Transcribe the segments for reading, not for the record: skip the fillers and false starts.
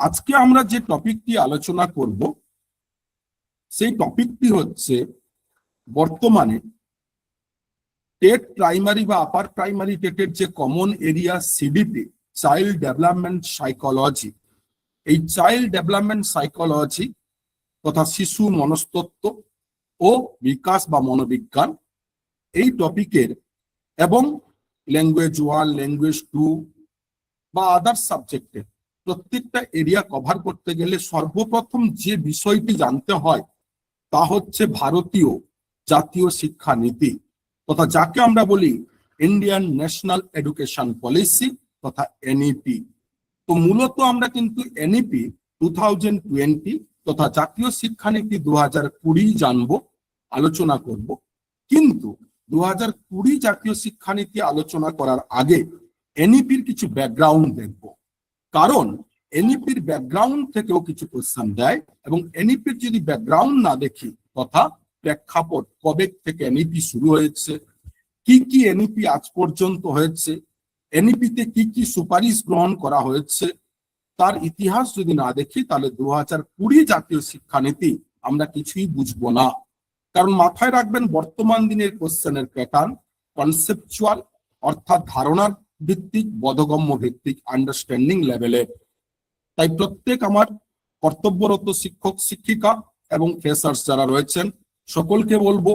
আজকে আমরা যে টপিকটি আলোচনা করব সেই টপিকটি হচ্ছে বর্তমানে টেট প্রাইমারি বা আপার প্রাইমারি টেটের যে common area CDP, child development psychology, এই চাইল্ড ডেভেলপমেন্ট সাইকোলজি তথা শিশু মনস্তত্ত্ব ও বিকাশ বা মনোবিজ্ঞান এই টপিকের এবং ল্যাঙ্গুয়েজ 1, ল্যাঙ্গুয়েজ 2 বা আদার সাবজেক্টের প্রত্যেকটা এরিয়া কভার করতে গেলে সর্বপ্রথম যে বিষয়টি জানতে হয় তা হচ্ছে ভারতীয় জাতীয় শিক্ষা নীতি তথা যাকে আমরা বলি ইন্ডিয়ান ন্যাশনাল এডুকেশন পলিসি তথা এনইপি। তো মূলত আমরা কিন্তু এনইপি 2020 তথা জাতীয় শিক্ষানীতি 2020 জানবো, আলোচনা করব। কিন্তু 2020 জাতীয় শিক্ষানীতি আলোচনা করার আগে এনইপির কিছু ব্যাকগ্রাউন্ড দেখব, কারণ এনইপির ব্যাকগ্রাউন্ড থেকেও কিছু কোশ্চেন দেয় এবং এনইপির যদি ব্যাকগ্রাউন্ড না দেখি তথা প্রেক্ষাপট, কবে থেকে এনইপি শুরু হয়েছে, কি কি এনইপি আজ পর্যন্ত হয়েছে, এনইপিতে কি কি সুপারিশ গ্রহণ করা হয়েছে, তার ইতিহাস যদি না দেখি তাহলে 2020 জাতীয় শিক্ষানীতি আমরা কিছুই বুঝবো না। কারণ মাথায় রাখবেন বর্তমান দিনের কোশ্চেনের প্যাটার্ন কনসেপচুয়াল অর্থাৎ ধারণার ভিত্তিক, বোধগম্য ভিত্তিক, আন্ডারস্ট্যান্ডিং লেভেলের। তাই প্রত্যেক আমার কর্তব্যরত শিক্ষক শিক্ষিকা এবং ফ্রেশার্স যারা রয়েছেন সকলকে বলবো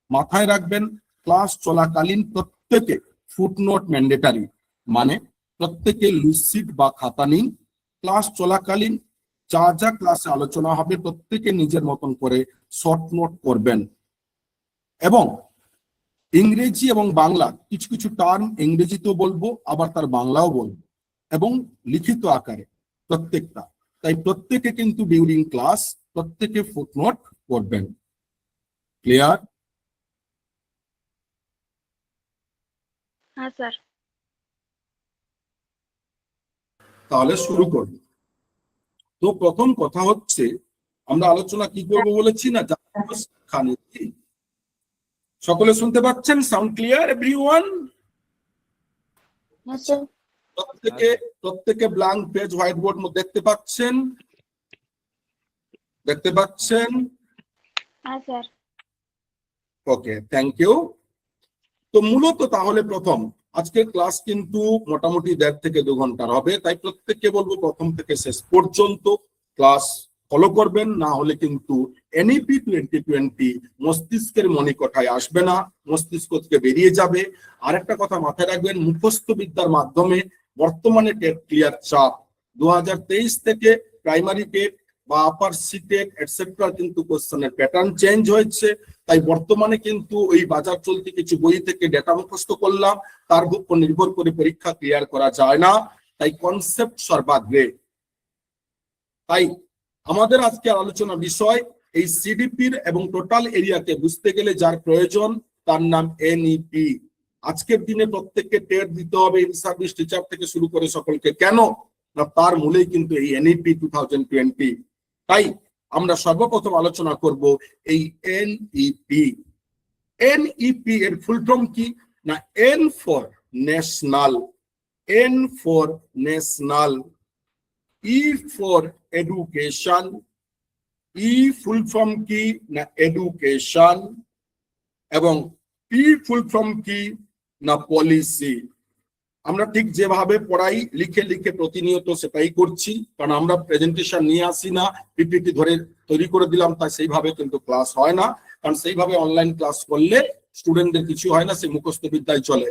মাথায় রাখবেন ক্লাস চলাকালীন প্রত্যেকে ফুটনোট ম্যান্ডেটারি, মানে প্রত্যেকে লুসিড বা খাতা নিন। ক্লাস চলাকালীন যা যা ক্লাসে আলোচনা হবে প্রত্যেকে নিজের মতন করে শর্ট নোট করবেন এবং ইংরেজি এবং বাংলা কিছু কিছু টার্ম ইংরেজিতেও বলবো আবার তার বাংলাও বলবো এবং লিখিত আকারে প্রত্যেকটা। তাই প্রত্যেকে কিন্তু ডিউরিং ক্লাস প্রত্যেকে ফুটনোট করবেন। ক্লিয়ার? হ্যাঁ স্যার। তাহলে শুরু করব। তো প্রথম কথা হচ্ছে আমরা আলোচনা কি করব বলেছি না, জাতীয় শিক্ষানীতি। সকলে শুনতে পাচ্ছেন? Sound clear everyone? হ্যাঁ স্যার। প্রত্যেকে ব্ল্যাঙ্ক পেজ হোয়াইট বোর্ড দেখতে পাচ্ছেন? দেখতে পাচ্ছেন? হ্যাঁ স্যার। Okay, thank you. তো মূলত তাহলে প্রথম আজকের ক্লাস কিন্তু মোটামুটি 1.5 থেকে 2 ঘন্টার হবে, তাই প্রত্যেককে বলবো প্রথম থেকে শেষ পর্যন্ত ক্লাস ফলো করবেন, না হলে কিন্তু এনইপি 2020 মস্তিষ্কের মণিকোঠায় আসবে না, মস্তিষ্ক থেকে বেরিয়ে যাবে। আরেকটা কথা মাথায় রাখবেন, মুখস্থ বিদ্যার মাধ্যমে বর্তমানে টেট ক্লিয়ার চাপ 2023 থেকে প্রাইমারি টেট বা আপার সিটেট এটসেট্রা কিন্তু কোশ্চেনের প্যাটার্ন চেঞ্জ হয়েছে। তাই বর্তমানে কিন্তু ওই বাজার চলতি কিছু বই থেকে ডেটা মুখস্থ করলাম তার উপর নির্ভর করে পরীক্ষা ক্লিয়ার করা যায় না, তাই কনসেপ্ট সর্বাগ্রে। তাই আমাদের আজকে আলোচনা বিষয় এই সিডিপির এবং টোটাল এরিয়াকে বুঝতে গেলে যার প্রয়োজন তার নাম এনইপি। আজকের দিনে প্রত্যেককে টেট দিতে হবে, ইন সার্ভিস টিচার থেকে শুরু করে সকলকে। কেন না, তার মূলেই কিন্তু এই এনইপি 2020। তাই আমরা সর্বপ্রথম আলোচনা করব এই এনইপি। এনইপি এর ফুল ফর্ম কি না, N for national, N for national, E for education, E full form কি না এডুকেশন, এবং পি ফুল ফর্ম কি না পলিসি। আমরা ঠিক যেভাবে পড়াই লিখে লিখে প্রতিনিয়ত সেটাই করছি, কারণ আমরা প্রেজেন্টেশন নিয়ে আসি না, পিপিটি ধরে তৈরি করে দিলাম, তাই সেইভাবে কিন্তু ক্লাস হয় না। কারণ সেইভাবে অনলাইন ক্লাস করলে স্টুডেন্টদের কিছু হয় না, সে মুখস্থ বিদ্যায় চলে।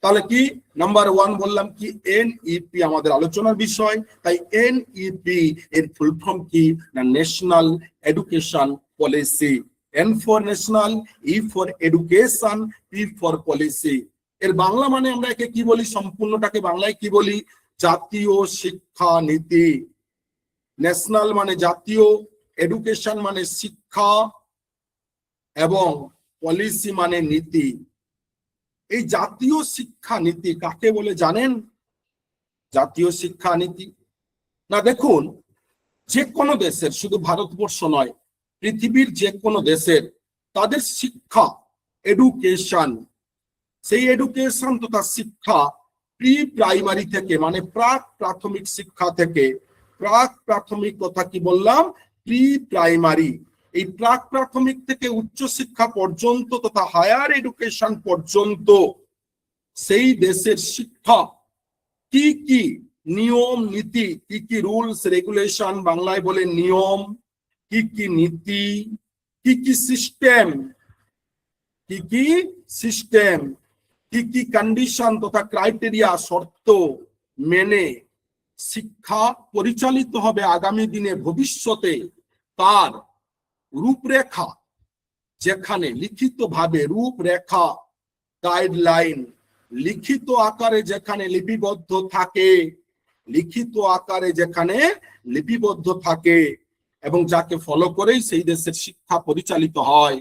তাহলে কি নাম্বার 1 বললাম কি এনইপি আমাদের আলোচনার বিষয়। তাই এনইপি এর ফুল ফর্ম কি না national education policy. N for national, E for education, P for policy. এর বাংলা মানে আমরা একে কি বলি, সম্পূর্ণটাকে বাংলায় কি বলি, জাতীয় শিক্ষা নীতি। ন্যাশনাল মানে জাতীয়, এডুকেশন মানে শিক্ষা, এবং পলিসি মানে নীতি। এই জাতীয় শিক্ষা নীতি কাকে বলে জানেন? জাতীয় শিক্ষা নীতি না, দেখুন যে কোনো দেশের, শুধু ভারতবর্ষ নয়, পৃথিবীর যে কোনো দেশের তাদের শিক্ষা এডুকেশন, সেই এডুকেশন তথা শিক্ষা প্রি প্রাইমারি থেকে মানে প্রাক প্রাথমিক শিক্ষা থেকে প্রাক প্রাথমিক কথা কি বললাম, প্রি প্রাইমারি। এই প্রাক প্রাথমিক থেকে উচ্চশিক্ষা পর্যন্ত তথা হায়ার এডুকেশন পর্যন্ত সেই দেশের শিক্ষা কি কি নিয়ম নীতি, কি কি রুলস রেগুলেশন, বাংলায় বলে নিয়ম, কি কি নীতি, কি কি সিস্টেম, কি কি সিস্টেম, কি কি কন্ডিশন তথা ক্রাইটেরিয়া শর্ত মেনে শিক্ষা পরিচালিত হবে আগামী দিনে ভবিষ্যতে, তার রূপরেখা, যেখানে লিখিত ভাবে রূপরেখা গাইডলাইন লিখিত আকারে যেখানে লিপিবদ্ধ থাকে, লিখিত আকারে যেখানে লিপিবদ্ধ থাকে এবং যাকে ফলো করেই সেই দেশের শিক্ষা পরিচালিত হয়,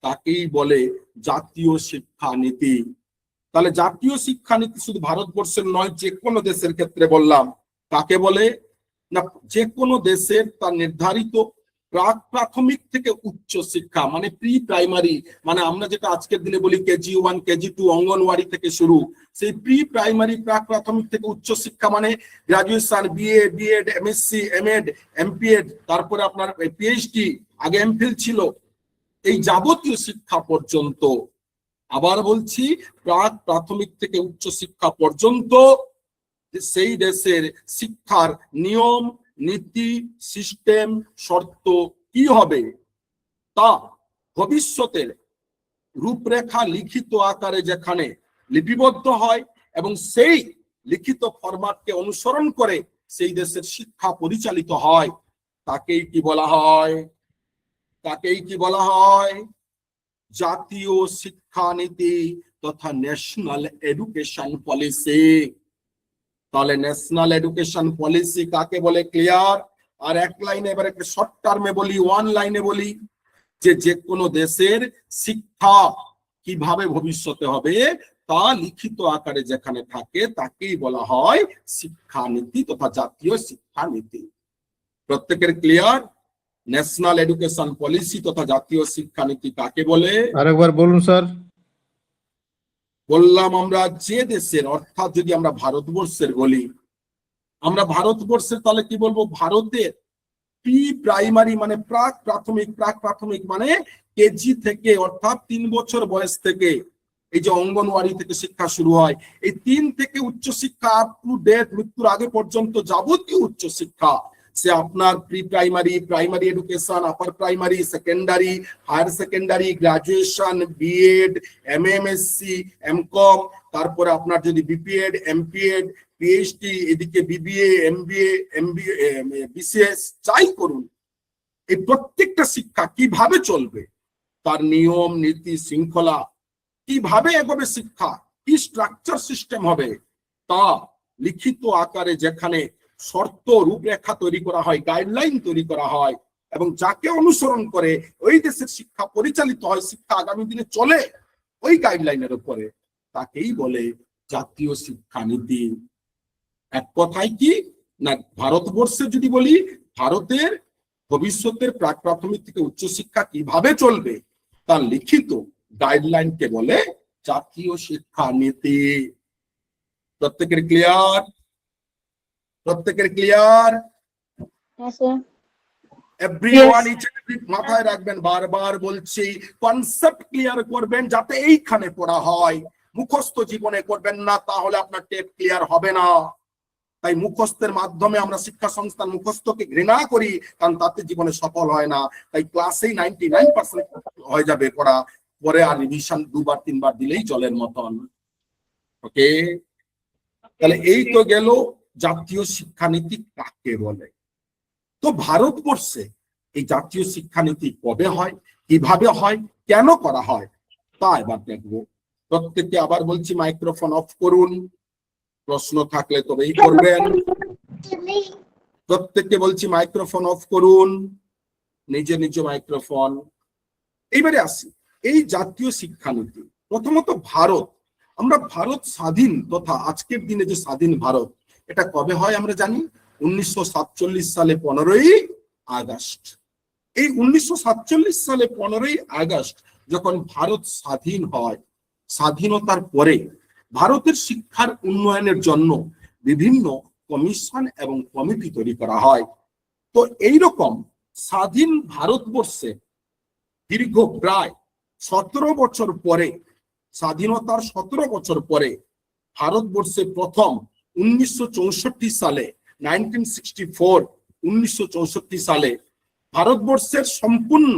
তাকেই বলে জাতীয় শিক্ষানীতি। তাহলে জাতীয় শিক্ষানীতি শুধু ভারতবর্ষের নয়, যে কোনো দেশের ক্ষেত্রে বললাম, কাকে বলে না, যে কোনো দেশের তার নির্ধারিত প্রাক প্রাথমিক থেকে উচ্চ শিক্ষা মানে প্রি প্রাইমারি, মানে আমরা যেটা আজকের দিনে বলি কেজি 1 কেজি 2 অঙ্গনওয়াড়ি থেকে শুরু, সেই প্রি প্রাইমারি প্রাক প্রাথমিক থেকে উচ্চ শিক্ষা মানে graduation, BA, BEd, MSc, MEd, MPEd, তারপরে আপনার পিএইচডি, আগে এমফিল ছিল, এই যাবতীয় শিক্ষা পর্যন্ত, আবার বলছি প্রাক প্রাথমিক থেকে উচ্চ শিক্ষা পর্যন্ত সেই দেশের শিক্ষার নিয়ম নীতি সিস্টেম শর্ত কি হবে, তা ভবিষ্যতের রূপরেখা লিখিত আকারে যেখানে লিপিবদ্ধ হয় এবং সেই লিখিত ফরম্যাটকে অনুসরণ করে সেই দেশের শিক্ষা পরিচালিত হয়, তাকেই কি বলা হয়, তাকেই কি বলা হয় জাতীয় শিক্ষানীতি তথা ন্যাশনাল এডুকেশন পলিসি। তাহলে ন্যাশনাল এডুকেশন পলিসি কাকে বলে ক্লিয়ার? আর এক লাইনে এবার একটা শর্ট টার্মে বলি, ওয়ান লাইনে বলি, যে কোনো দেশের শিক্ষা কিভাবে ভবিষ্যতে হবে তা লিখিত আকারে যেখানে থাকে তাকেই বলা হয় শিক্ষানীতি তথা জাতীয় শিক্ষানীতি। প্রত্যেকের ক্লিয়ার? ন্যাশনাল এডুকেশন পলিসি তথা জাতীয় শিক্ষানীতি কাকে বলে? আরেকবার বলুন স্যার। বললাম আমরা যে দেশের, অর্থাৎ যদি আমরা ভারতবর্ষের বলি, আমরা ভারতবর্ষের তাহলে কি বলবো, ভারতের প্রি প্রাইমারি মানে প্রাক প্রাথমিক, প্রাক প্রাথমিক মানে কেজি থেকে, অর্থাৎ 3 বছর বয়স থেকে, এই যে অঙ্গনওয়াড়ি থেকে শিক্ষা শুরু হয়, এই 3 থেকে উচ্চ শিক্ষা আপ টু ডেট মৃত্যুর আগে পর্যন্ত যাবতীয় উচ্চ শিক্ষা, সে আপনার pre primary, primary education, upper primary, secondary, higher secondary, graduation, BEd, M MSc, MCom, তারপরে আপনার যদি বিপিএড, এমপিএড, পিএইচডি, এদিকে বিবিএ, এমবিএ, বিসিএস যাই করুন, এই প্রত্যেকটা শিক্ষা কিভাবে চলবে, তার নিয়ম নীতি শৃঙ্খলা কিভাবে এগোবে, শিক্ষা কি স্ট্রাকচার সিস্টেম হবে, তা লিখিত আকারে যেখানে শর্ত রূপরেখা তৈরি করা হয়, গাইডলাইন তৈরি করা হয় এবং যাকে অনুসরণ করে ওই দেশের শিক্ষা পরিচালিত হয়, শিক্ষা আগামী দিনে চলে ওই গাইডলাইনের উপরে, তাকেই বলে জাতীয় শিক্ষানীতি। এক কথায় কি না, ভারতবর্ষে যদি বলি, ভারতের ভবিষ্যতের প্রাক প্রাথমিক থেকে উচ্চশিক্ষা কিভাবে চলবে তার লিখিত গাইডলাইনকে বলে জাতীয় শিক্ষানীতি। প্রত্যেকের ক্লিয়ার? প্রত্যেকের ক্লিয়ার? এভরিওয়ান মাথায় রাখবেন, বারবার বলছি কনসেপ্ট ক্লিয়ার করবেন যাতে এইখানে পড়া হয়, মুখস্থ জীবনে করবেন না, তাহলে আপনার টেপ ক্লিয়ার হবে না। তাই মুখস্থের মাধ্যমে আমরা শিক্ষা সংস্থান মুখস্থকে ঘৃণা করি, কারণ তাতে জীবনে সফল হয় না। তাই ক্লাসেই 99% হয়ে যাবে পড়া, পরে আর রিভিশন 2বার 3বার দিলেই চলের মতন। ওকে, তাহলে এই তো গেল জাতীয় শিক্ষানীতি কাকে বলে। তো ভারতবর্ষে এই জাতীয় শিক্ষানীতি কবে হয়, কিভাবে হয়, কেন করা হয়, তা এবার দেখবো। প্রত্যেককে আবার বলছি মাইক্রোফোন অফ করুন, প্রশ্ন থাকলে তবেই করবেন। প্রত্যেককে বলছি মাইক্রোফোন অফ করুন, নিজে নিজে মাইক্রোফোন। এইবারে আসি এই জাতীয় শিক্ষানীতি। প্রথমত ভারত, আমরা ভারত স্বাধীন তথা আজকের দিনে যে স্বাধীন ভারত, এটা কবে হয় আমরা জানি, 1947 সালে 15ই আগস্ট। এই 1947 সালে 15ই আগস্ট যখন ভারত স্বাধীন হয়, স্বাধীনতার পরে ভারতের শিক্ষার উন্নয়নের জন্য বিভিন্ন কমিশন এবং কমিটি তৈরি করা হয়। তো এইরকম স্বাধীন ভারতবর্ষে দীর্ঘ প্রায় 17 বছর পরে, স্বাধীনতার 17 বছর পরে ভারতবর্ষে প্রথম 1964 সালে 1964 সালে ভারতবর্ষের সম্পূর্ণ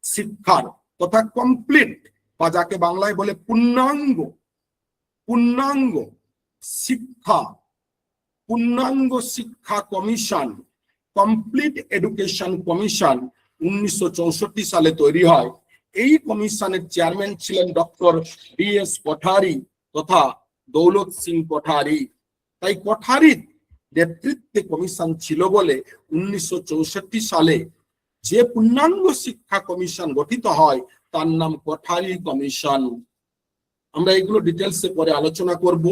শিক্ষার তথা কমপ্লিট, বা যাকে বাংলায় বলে পূর্ণাঙ্গ শিক্ষা কমিশন, কমপ্লিট এডুকেশন কমিশন 1964 সালে তৈরি হয়। এই কমিশনের চেয়ারম্যান ছিলেন ডক্টর BS কোঠারি তথা দৌলত সিং কোঠারি। তাই কোঠারির নেতৃত্বে কমিশন ছিল বলে 1964 সালে যে পূর্ণাঙ্গ শিক্ষা কমিশন গঠিত হয় তার নাম কোঠারি কমিশন। আমরা এগুলো ডিটেলসে পরে আলোচনা করব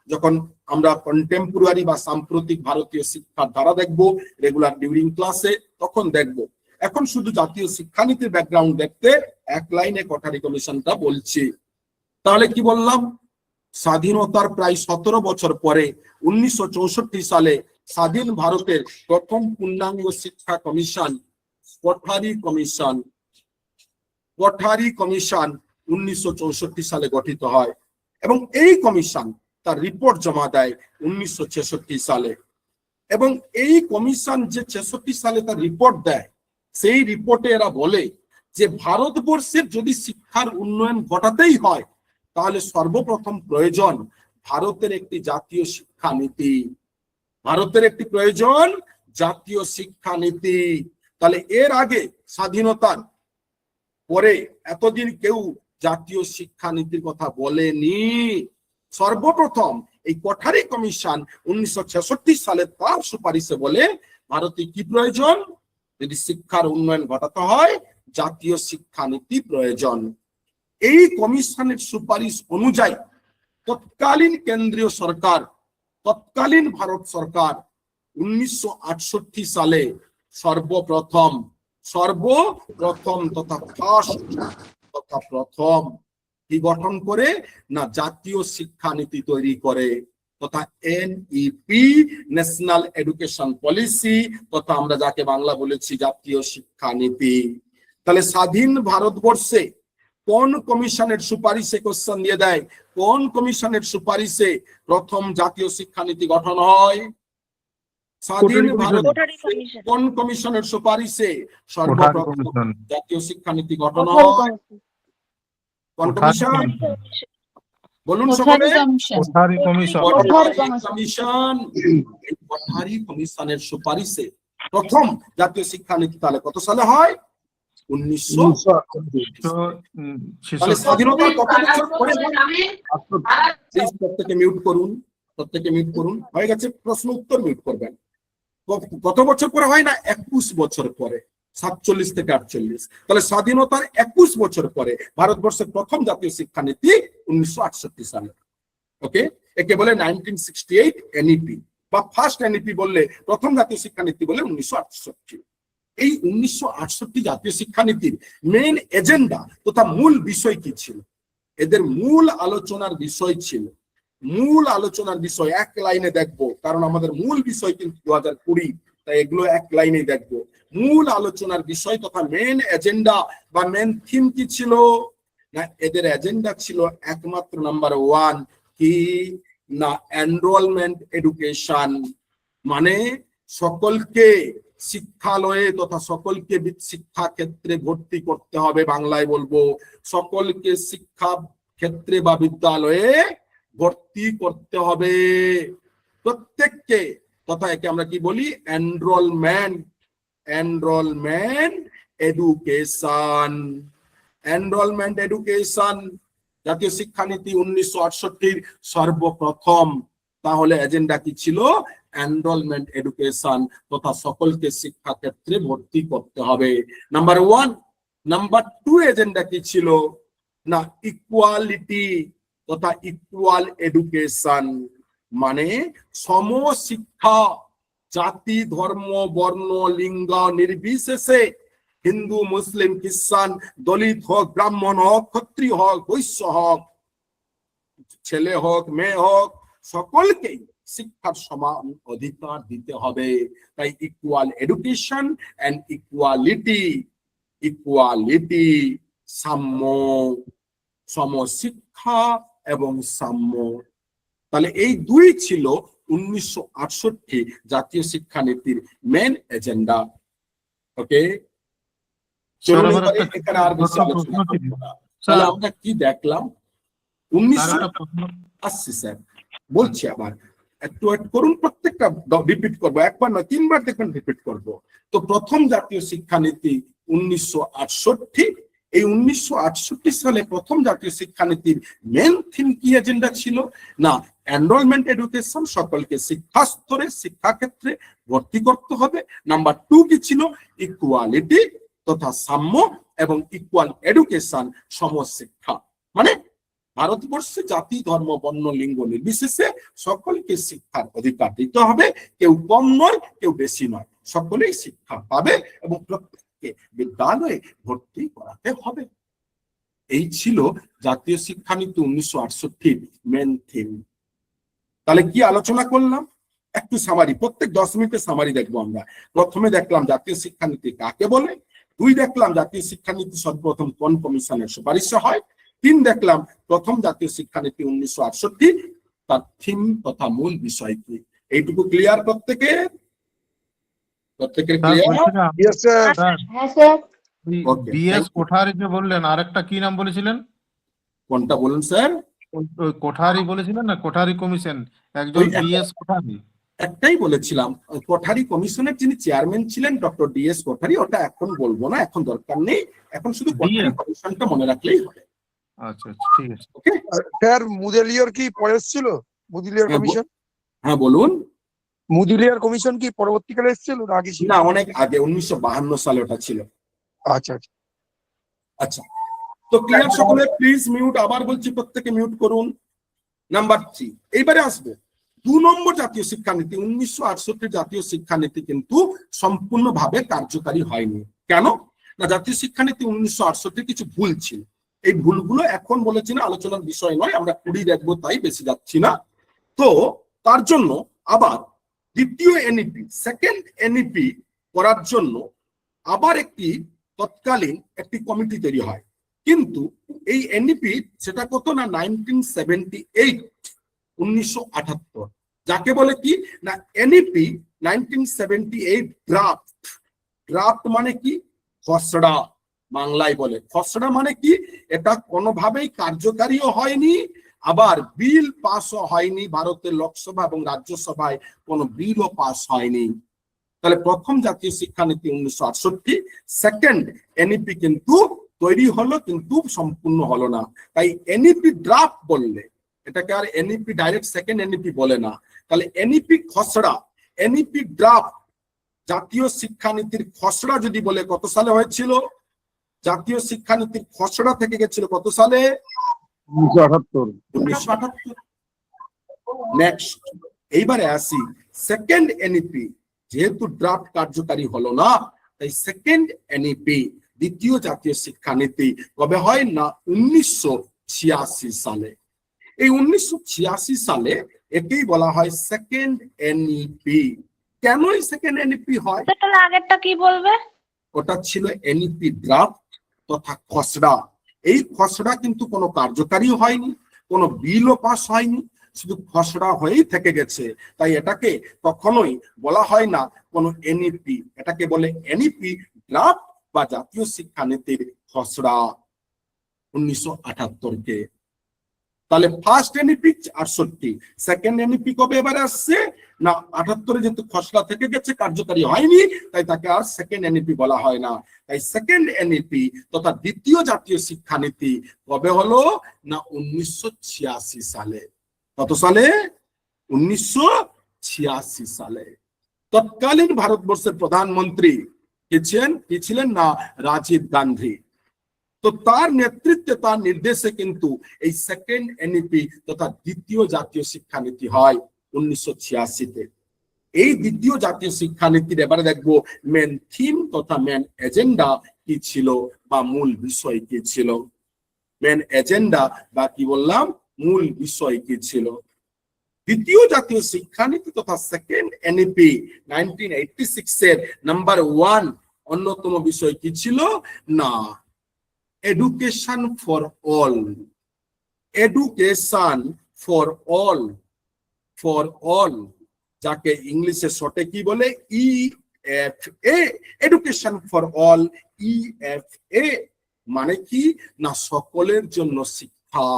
যখন আমরা কন্টেম্পোরারি বা সাম্প্রতিক ভারতীয় শিক্ষার ধারা দেখব রেগুলার ডিউরিং ক্লাসে, তখন দেখব। এখন শুধু জাতীয় শিক্ষানীতির ব্যাকগ্রাউন্ড দেখতে এক লাইনে কোঠারি কমিশনটা বলছি। তাহলে কি বললাম? স্বাধীনতার প্রায় 17 বছর পরে 1964 সালে স্বাধীন ভারতের প্রথম পূর্ণাঙ্গ শিক্ষা কমিশন কোঠারি কমিশন 1964 সালে গঠিত হয় এবং এই কমিশন তার রিপোর্ট জমা দেয় 1966 সালে। এবং এই কমিশন যে 66 সালে তার রিপোর্ট দেয়, সেই রিপোর্টে এরা বলে যে ভারতবর্ষের যদি শিক্ষার উন্নয়ন ঘটাতেই হয় তাহলে সর্বপ্রথম প্রয়োজন ভারতের একটি জাতীয় শিক্ষানীতি। তাহলে এর আগে স্বাধীনতার পরে এতদিন কেউ জাতীয় শিক্ষানীতির কথা বলেনি। সর্বপ্রথম এই কোঠারি কমিশন 1966 সালে তার সুপারিশে বলে ভারতে কি প্রয়োজন, যদি শিক্ষার উন্নয়ন ঘটাতে হয় জাতীয় শিক্ষানীতি প্রয়োজন। এই কমিশনের সুপারিশ অনুযায়ী তৎকালীন কেন্দ্রীয় সরকার, তৎকালীন ভারত সরকার 1968 সালে সর্বপ্রথম তথা প্রথম কি গঠন করে না জাতীয় শিক্ষানীতি তৈরি করে, তথা NEP, ন্যাশনাল এডুকেশন পলিসি, তথা আমরা যাকে বাংলা বলেছি জাতীয় শিক্ষানীতি। তাহলে স্বাধীন ভারতবর্ষে কোন কমিশনের সুপারিশে কোশ্চেন দিয়ে দেয়, কোন কমিশনের সুপারিশে প্রথম জাতীয় শিক্ষানীতি গঠন হয়? স্বাধীন ভারত কোন কমিশনের সুপারিশে সর্বপ্রথম জাতীয় শিক্ষানীতি গঠন হয়? কোন কমিশন? বলুন সকলে। কোঠারি কমিশন। কোঠারি কমিশনের সুপারিশে প্রথম জাতীয় শিক্ষানীতি তাহলে কত সালে হয়? 1966। তাহলে স্বাধীনতার কত বছর পরে? প্রত্যেকে মিউট করুন। হয়ে গেছে, প্রশ্ন উত্তর মিউট করবেন। কত বছর পরে হয় না? 21 বছর পরে, 47 থেকে 48। তাহলে স্বাধীনতার 21 বছর পরে ভারতবর্ষের প্রথম জাতীয় শিক্ষানীতি 1968 সালে। ওকে, একে বলে 1968 NEP বা ফার্স্ট NEP বললে, প্রথম জাতীয় শিক্ষানীতি বলে 1968। এই 1968 জাতীয় শিক্ষানীতির মেইন এজেন্ডা তথা মূল বিষয় কি ছিল? এদের মূল আলোচনার বিষয় এক লাইনে দেখবো, কারণ আমাদের মূল বিষয় কিন্তু 2020, তাই এগুলো এক লাইনে দেখবো। মূল আলোচনার বিষয় তথা মেন এজেন্ডা বা মেন থিম কি ছিল না? এদের এজেন্ডা ছিল একমাত্র নাম্বার 1 কি না এনরোলমেন্ট এডুকেশন, মানে সকলকে শিক্ষালয়ে তথা সকলকে শিক্ষা ক্ষেত্রে ভর্তি করতে হবে। বাংলায় বলবো, সকলকে শিক্ষা ক্ষেত্রে বা বিদ্যালয়ে ভর্তি করতে হবে প্রত্যেককে, তথা একে আমরা কি বলি? Enrolment education. জাতীয় শিক্ষানীতি 1968 সর্বপ্রথম। তাহলে এজেন্ডা কি ছিল? এনরোলমেন্ট এডুকেশন, তথা সকলকে শিক্ষা ক্ষেত্রে ভর্তি করতে হবে, নাম্বার 1। নাম্বার 2 এজেন্ডা কি ছিল না ইকুয়ালিটি তথা ইকুয়াল এডুকেশন, মানে সমশিক্ষা, জাতি ধর্ম বর্ণ লিঙ্গ নির্বিশেষে, হিন্দু মুসলিম খ্রিস্টান দলিত হোক ব্রাহ্মণ হোক ক্ষত্রিয় হোক বৈশ্য হোক ছেলে হোক মেয়ে হোক সকলকেই শিক্ষার সমান অধিকার দিতে হবে। তাই equal education and equality, equality, সাম্য, সমশিক্ষা এবং সাম্য। তাহলে এই দুই ছিল 1968 জাতীয় শিক্ষানীতির মেন এজেন্ডা। ওকে, চলুন এবারে এখানে আর বেশি আলোচনা করব না। তাহলে আমরা কি দেখলাম? 1900 আসছি স্যার, বলছি আবার একটু ওয়েট করুন, প্রত্যেকটা রিপিট করবো, একবার না তিনবার দেখবেন রিপিট করব। তো প্রথম জাতীয় শিক্ষানীতি 1968। এই 1968 সালে প্রথম জাতীয় শিক্ষানীতির মেন থিম কি এজেন্ডা ছিল? না, এনরোলমেন্ট এডুকেশন, সকলকে শিক্ষা স্তরে শিক্ষা ক্ষেত্রে ভর্তি করতে হবে। নাম্বার 2 কি ছিল? ইকুয়ালিটি তথা সাম্য এবং ইকুয়াল এডুকেশন, সমশিক্ষা। মানে ভারতবর্ষে জাতি ধর্ম বর্ণ লিঙ্গ নির্বিশেষে সকলকে শিক্ষার অধিকার দিতে হবে। কেউ কম নয়, কেউ বেশি নয়, সকলেই শিক্ষা পাবে এবং প্রত্যেককে বিদ্যালয়ে ভর্তি করাতে হবে। এই ছিল জাতীয় শিক্ষানীতি 1968 মেন থিম। তাহলে কি আলোচনা করলাম? একটু সামারি, প্রত্যেক 10 মিনিটে সামারি দেখবো আমরা। প্রথমে দেখলাম জাতীয় শিক্ষানীতি কাকে বলে, 2 দেখলাম জাতীয় শিক্ষানীতি সর্বপ্রথম কোন কমিশনের সুপারিশে হয়, 3 দেখলাম প্রথম জাতীয় শিক্ষানীতি 1968 তার থিম তথা মূল বিষয় কি। এইটুকু ক্লিয়ার প্রত্যেকের? প্রত্যেকের ক্লিয়ার? Yes sir. হ্যাঁ sir. Okay, DS thank you. Kothari যে বললেন, আরেকটা কি নাম বলেছিলেন? কোনটা বলুন স্যার? ওই কোঠারি বলেছিলেন না, কোঠারি কমিশন, একজন ওই ডিএস কোঠারি। একটাই বলেছিলাম, কোঠারি কমিশনের যিনি চেয়ারম্যান ছিলেন ডক্টর ডিএস কোঠারি, ওটা এখন বলবো না, এখন দরকার নেই, এখন শুধু কোঠারি কমিশনটা মনে রাখলেই হবে। আচ্ছা আচ্ছা, ঠিক আছে। ওকে, স্যার মুদেলিয়ার কি পরে এসেছিল? মুদেলিয়ার হ্যাঁ, কমিশন, হ্যাঁ বলুন। মুদেলিয়ার কমিশন কি পরবর্তীকালে এসেছিল না আগে ছিল? না, অনেক আগে, 1952 সালে ওটা ছিল। আচ্ছা আচ্ছা। আচ্ছা, তো ক্লিয়ার সকলে? প্লিজ মিউট, আবার বলছি প্রত্যেকে মিউট করুন। নাম্বার 3, এইবারে আসবে 2 নম্বর জাতীয় শিক্ষানীতি। 1968 জাতীয় শিক্ষানীতি কিন্তু সম্পূর্ণভাবে কার্যকারী হয়নি। কেন? না, জাতীয় শিক্ষানীতি 1968 কিছু ভুল ছিল। এই ভুলগুলো এখন বলেছি না, আলোচনার বিষয় নয়, আমরা 20 দেখবো, তাই বেশি যাচ্ছি না। তো তার জন্য আবার দ্বিতীয় এনইপি, সেকেন্ড এনইপি করার জন্য আবার একটি তৎকালীন একটি কমিটি তৈরি হয়। কিন্তু এই এনইপি সেটা কত না 1978, যাকে বলে কি না এনইপি 1978 ড্রাফট। ড্রাফট মানে কি? খসড়া, বাংলায় বলে খসড়া। মানে কি? এটা কোনোভাবেই কার্যকারীও হয়নি, আবার বিল পাসও হয়নি। ভারতের লোকসভা এবং রাজ্যসভায় কোনো বিলও পাস হয়নি। তাহলে প্রথম জাতীয় শিক্ষানীতি 1968, সেকেন্ড এনইপি কিন্তু তৈরি হলো, কিন্তু সম্পূর্ণ হলো না। তাই এনইপি ড্রাফট বললে এটাকে আর এনইপি ডাইরেক্ট সেকেন্ড এনইপি বলে না। তাহলে এনইপি খসড়া, এনইপি ড্রাফট, জাতীয় শিক্ষানীতির খসড়া যদি বলে কত সালে হয়েছিল? জাতীয় শিক্ষানীতির খসড়া থেকে গেছিল কত সালে? 1978। নেক্সট, এইবারে আসি সেকেন্ড এনইপি। যেহেতু ড্রাফট কার্যকারী হলো না, তাই সেকেন্ড এনইপি, দ্বিতীয় জাতীয় শিক্ষানীতি কবে হয় না 1986 সালে। এই 1986 সালে একেই বলা হয় সেকেন্ড এনইপি। কেন এই সেকেন্ড এনইপি হয়? তাহলে আগেরটা কি বলবে? ওটা ছিল এনইপি ড্রাফট তথা খসড়া। এই খসড়া কিন্তু কোনো কার্যকারী হয়নি, কোনো বিলও পাস হয়নি, শুধু খসড়া হয়েই থেকে গেছে। তাই এটাকে কখনোই বলা হয় না কোনো এনইপি, এটাকে বলে এনইপি ড্রাফট বা জাতীয় শিক্ষানীতির খসড়া 1978 কে। তাহলে ফার্স্ট এনইপি 68, সেকেন্ড এনইপি কবে এবারে আসছে না 78, যেহেতু খসড়া থেকে গেছে, কার্যকারী হয়নি, তাই তাকে আর সেকেন্ড এনইপি বলা হয় না। তাই সেকেন্ড এনইপি তথা দ্বিতীয় জাতীয় শিক্ষানীতি কবে হলো না 1986 সালে। কত সালে? 1986 সালে। তৎকালীন ভারতবর্ষের প্রধানমন্ত্রী কি ছিলেন না রাজীব গান্ধী। তো তার নেতৃত্বে, তার নির্দেশে কিন্তু এই সেকেন্ড এনইপি তথা দ্বিতীয় জাতীয় শিক্ষানীতি হয় 1986-তে। এই দ্বিতীয় জাতীয় শিক্ষানীতির এবারে দেখবো মেন থিম তথা মেন এজেন্ডা কি ছিল বা মূল বিষয় কি ছিল। মেন এজেন্ডা বা কি বললাম, মূল বিষয় কি ছিল। দ্বিতীয় জাতীয় শিক্ষানীতি তথা সেকেন্ড এনইপি 1986 এর নাম্বার 1 অন্যতম বিষয় কি ছিল না education for all. Education for all, for all, যাকে ইংলিশে শর্টে কি বলে EFA, education for all, EFA মানে কি না সকলের জন্য শিক্ষা,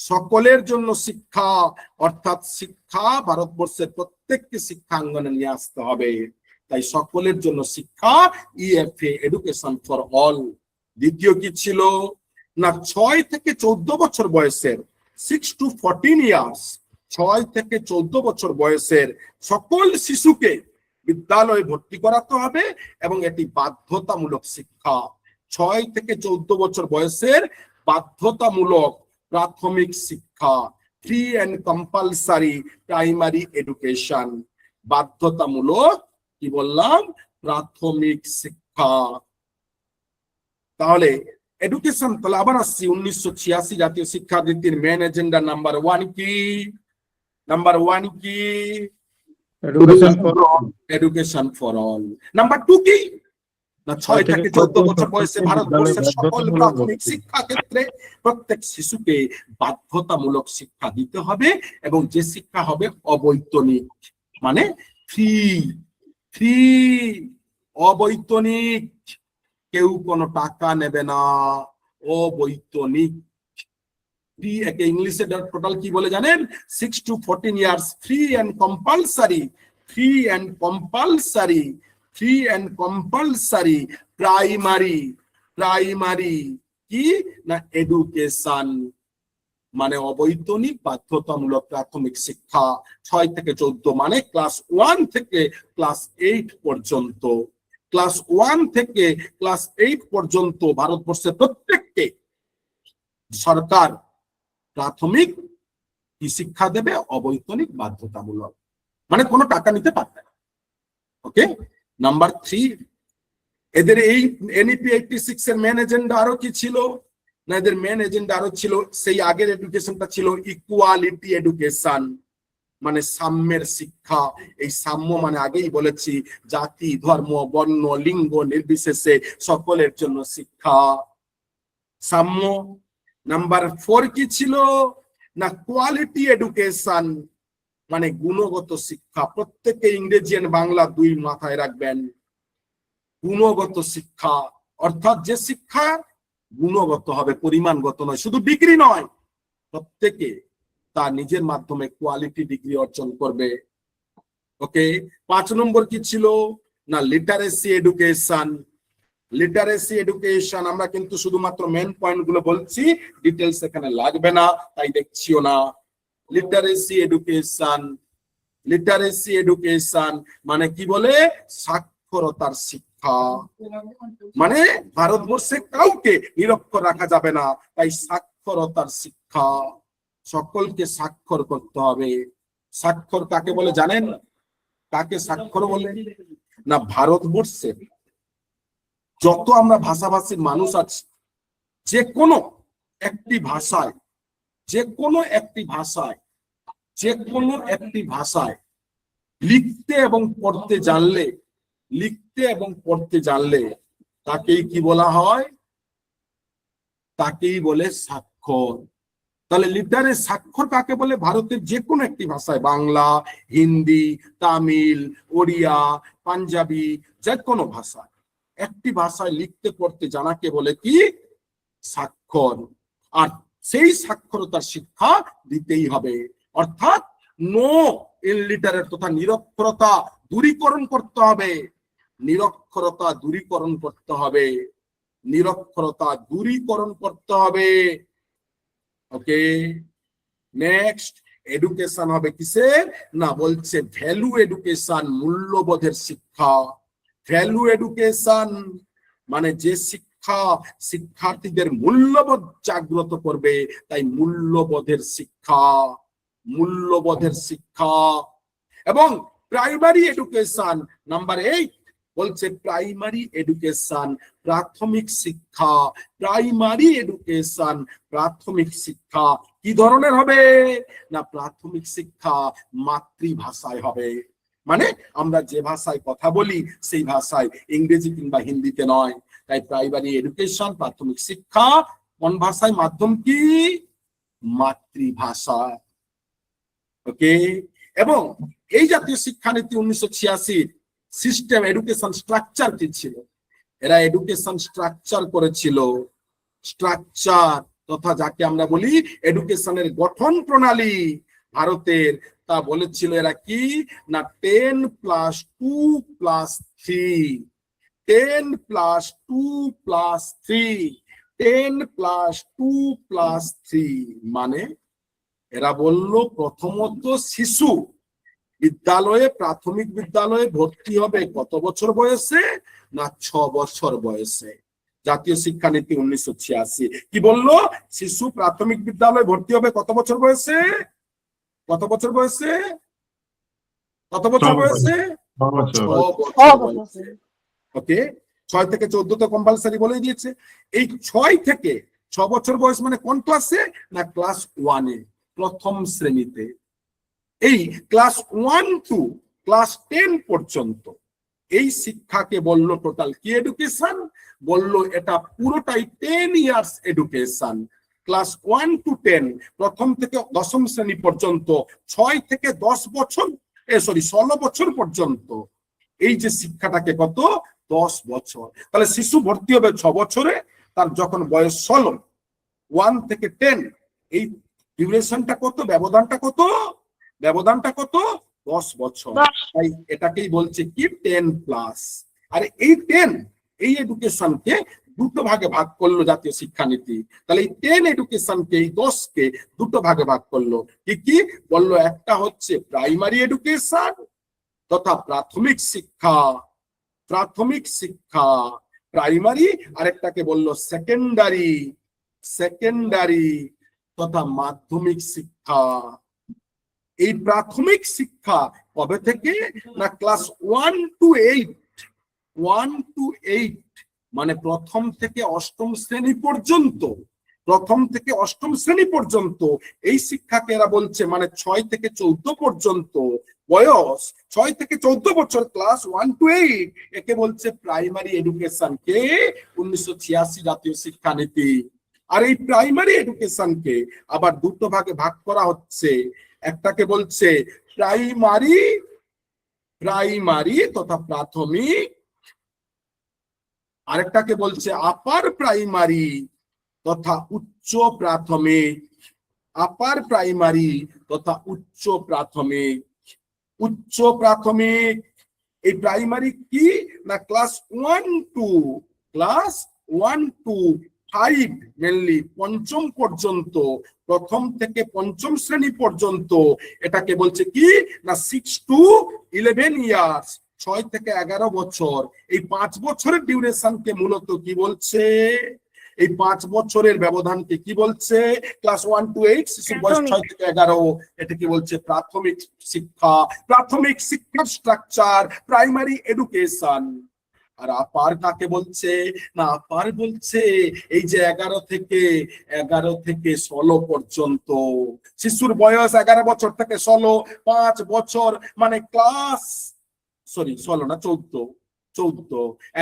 সকলের জন্য শিক্ষা, অর্থাৎ শিক্ষা ভারতবর্ষের প্রত্যেককে শিক্ষাঙ্গনে নিয়ে আসতে হবে। তাই সকলের জন্য শিক্ষা, EFA, এডুকেশন ফর অল। দ্বিতীয় কি ছিল না 6 থেকে 14 বছর বয়সের 6 to 14 ইয়ার্স, 6 থেকে 14 বছর বয়সের সকল শিশুকে বিদ্যালয়ে ভর্তি করাতে হবে এবং এটি বাধ্যতামূলক শিক্ষা। 6 থেকে 14 বছর বয়সের বাধ্যতামূলক প্রাথমিক শিক্ষা, free and compulsory primary education, বাধ্যতামূলক কি বললাম প্রাথমিক শিক্ষা। তাহলে এডুকেশন, তাহলে আবার আসছি 1986 জাতীয় শিক্ষানীতির মেন এজেন্ডা নাম্বার 1 কি? নাম্বার 1 কি? Education for all. Education for all. Number 2 কি না 6 থেকে 14 বছর বয়সে ভারতবর্ষের সকল প্রাথমিক শিক্ষা ক্ষেত্রে প্রত্যেক শিশুকে বাধ্যতামূলক শিক্ষা দিতে হবে এবং যে শিক্ষা হবে অবৈতনিক, মানে ফ্রি, ফ্রি, অবৈতনিক, কেউ কোনো টাকা নেবে না, অবৈতনিক। ফ্রি একে ইংলিশে টোটাল কি বলে জানেন? 6 to 14 years free and compulsory, free and compulsory, free and compulsory primary, primary কি না এডুকেশন মানে অবৈতনিক বাধ্যতামূলক প্রাথমিক শিক্ষা। 6 থেকে 14 মানে ক্লাস 1 থেকে ক্লাস 8 পর্যন্ত, ক্লাস 1 থেকে ক্লাস 8 পর্যন্ত ভারতবর্ষের প্রত্যেককে সরকার প্রাথমিক কি শিক্ষা দেবে? অবৈতনিক বাধ্যতামূলক, মানে কোনো টাকা নিতে পারবে না। ওকে। নাম্বার 3, এদের এই এনইপি 86 এর মেন এজেন্ডা আরো কি ছিল না এদের মেন এজেন্ডা আরো ছিল সেই আগের এডুকেশনটা ছিল ইকুয়ালিটি এডুকেশন, মানে সাম্যের শিক্ষা। এই সাম্য মানে আগেই বলেছি জাতি, ধর্ম, বর্ণ, লিঙ্গ নির্বিশেষে সকলের জন্য শিক্ষা, সাম্য। নাম্বার 4 কি ছিল না কোয়ালিটি এডুকেশন, মানে গুণগত শিক্ষা। প্রত্যেকে ইংরেজি আর বাংলা 2 মাথায় রাখবেন। গুণগত শিক্ষা অর্থাৎ যে শিক্ষা গুণগত হবে, পরিমাণগত নয়, শুধু ডিগ্রি নয়, প্রত্যেকে তার নিজের মাধ্যমে কোয়ালিটি ডিগ্রি অর্জন করবে। ওকে। 5 নম্বর কি ছিল না লিটারেসি এডুকেশন। লিটারেসি এডুকেশন আমরা কিন্তু শুধুমাত্র মেন পয়েন্ট গুলো বলছি, ডিটেলস এখানে লাগবে না, তাই দেখছিও না। লিটারেসি এডুকেশন, লিটারেসি এডুকেশন মানে কি বলে সাক্ষরতার শিক্ষা, মানে ভারতবর্ষে কাউকে নিরক্ষর রাখা যাবে না, তাই সাক্ষরতার শিক্ষা, সকলকে স্বাক্ষর করতে হবে। স্বাক্ষর কাকে বলে জানেন? কাকে স্বাক্ষর বলে না ভারতবর্ষে যত আমরা ভাষাভাষীর মানুষ আছি, যে কোনো একটি ভাষায়, যে কোনো একটি ভাষায়, যে কোনো একটি ভাষায় লিখতে এবং পড়তে জানলে, লিখতে এবং পড়তে জানলে তাকেই কি বলা হয়? তাকেই বলে স্বাক্ষর। তাহলে লিটারে স্বাক্ষর কাকে বলে? ভারতের যে কোনো একটি ভাষায়, বাংলা, হিন্দি, তামিল, ওড়িয়া, পাঞ্জাবি, যে কোনো ভাষা, একটি ভাষায় লিখতে পড়তে জানাকে বলে কি? স্বাক্ষর। আর সেই সাক্ষরতার শিক্ষা দিতেই হবে, অর্থাৎ নো ইলিটারেট তথা নিরক্ষরতা দূরীকরণ করতে হবে, নিরক্ষরতা দূরীকরণ করতে হবে, নিরক্ষরতা দূরীকরণ করতে হবে। ওকে। নেক্সট এডুকেশন হবে কিসের না বলছে ভ্যালু এডুকেশন, মূল্যবোধের শিক্ষা। ভ্যালু এডুকেশন মানে যে শিক্ষা শিক্ষার্থীদের মূল্যবোধ জাগ্রত করবে, তাই মূল্যবোধের শিক্ষা, মূল্যবোধের শিক্ষা। এবং প্রাইমারি এডুকেশন নাম্বার 8 বলছে প্রাইমারি এডুকেশন প্রাথমিক শিক্ষা, প্রাইমারি এডুকেশন প্রাথমিক শিক্ষা কি ধরনের হবে না প্রাথমিক শিক্ষা মাতৃভাষায় হবে, মানে আমরা যে ভাষায় কথা বলি সেই ভাষায়, ইংরেজি কিংবা হিন্দিতে নয়। তাই প্রাইমারি এডুকেশন প্রাথমিক শিক্ষা কোন ভাষায়, মাধ্যম কি মাতৃভাষা। ওকে, এবং এই জাতীয় শিক্ষানীতি 1986 সিস্টেম এডুকেশন স্ট্রাকচার কি ছিল, এরা এডুকেশন স্ট্রাকচার করেছিল, স্ট্রাকচার তথা যাকে আমরা বলি এডুকেশনের গঠন প্রণালী ভারতের, তা বলেছিল এরা কি না 10+2+3, 10+2+3, 10+2+3, মানে এরা বলল প্রথমত শিশু বিদ্যালয়ে, প্রাথমিক বিদ্যালয়ে ভর্তি হবে কত বছর বয়সে না 6 বছর বয়সে। জাতীয় শিক্ষানীতি 1986 কি বললো, শিশু প্রাথমিক বিদ্যালয়ে ভর্তি হবে কত বছর বয়সে, কত বছর বয়সে, কত বছর বয়সে, 6 বছর বয়সে। ওকে, 6 থেকে 14 তো কম্পালসারি বলেই দিয়েছে। এই 6 থেকে 6 বছর বয়স মানে কোন ক্লাসে না ক্লাস 1-এ, প্রথম শ্রেণীতে। এই ক্লাস 1 টু ক্লাস 10 পর্যন্ত এই শিক্ষাকে বললো টোটাল কি এডুকেশন, বললো এটা পুরোটাই 10 ইয়ার্স এডুকেশন। ক্লাস 1 টু 10 প্রথম থেকে দশম শ্রেণী পর্যন্ত, 6 থেকে 10 বছর 16 বছর পর্যন্ত এই যে শিক্ষাটাকে কত 10 বছর। তাহলে শিশু ভর্তি হবে 6 বছরে, তার যখন বয়স 16, 1 থেকে 10 এই ডিউরেশনটা কত, ব্যবধানটা কত, ব্যবধানটা কত 10 বছর। তাই এটাকেই বলছে কি 10+। আর এই 10 এই এডুকেশনকে দুটো ভাগে ভাগ করলো জাতীয় শিক্ষানীতি। তাহলে এই 10 এডুকেশনকে, এই 10কে দুটো ভাগে ভাগ করলো। কি কি বললো, একটা হচ্ছে প্রাইমারি এডুকেশন তথা প্রাথমিক শিক্ষা, প্রাথমিক শিক্ষা প্রাইমারি, আরেকটাকে বললো সেকেন্ডারি, সেকেন্ডারি তথা মাধ্যমিক শিক্ষা। এই প্রাথমিক শিক্ষা কবে থেকে না ক্লাস 1 টু 8, 1 টু 8 মানে প্রথম থেকে অষ্টম শ্রেণী পর্যন্ত, প্রথম থেকে অষ্টম শ্রেণী পর্যন্ত এই শিক্ষাকে এরা বলছে, মানে 6 থেকে 14 পর্যন্ত বয়স, 6 থেকে 14 বছর ক্লাস 1 টু 8, একে বলছে প্রাইমারি এডুকেশন। কে 1986 জাতীয় শিক্ষানীতি। আর এই প্রাইমারি এডুকেশনকে আবার দুটো ভাগে ভাগ করা হচ্ছে, একটাকে বলছে প্রাইমারি, প্রাইমারি তথা প্রাথমিক, আরেকটাকে বলছে আপার প্রাইমারি তথা উচ্চ প্রাথমিক, আপার প্রাইমারি তথা উচ্চ প্রাথমিক। উচ্চ প্রাথমিক এই প্রাইমারি কি না class 1 to, class 1 to 5 mainly পঞ্চম পর্যন্ত, প্রথম থেকে পঞ্চম শ্রেণী পর্যন্ত এটাকে বলছে কি না 6 টু 11 ইয়ার্স, 6 থেকে 11 বছর। এই 5 বছরের ডিউরেশনকে মূলত কি বলছে, এই 5 বছরের ব্যবধানকে কি বলছে, ক্লাস 1 টু 8 শিশুর বয়স 6 থেকে 11, এটাকে বলছে প্রাথমিক শিক্ষা। প্রাথমিক শিক্ষার স্ট্রাকচার প্রাইমারি এডুকেশন। আর আপার কাকে বলছে না আপার বলছে এই যে 11 থেকে 16 পর্যন্ত শিশুর বয়স, 11 বছর থেকে 16, 5 বছর মানে ক্লাস 16 না 14,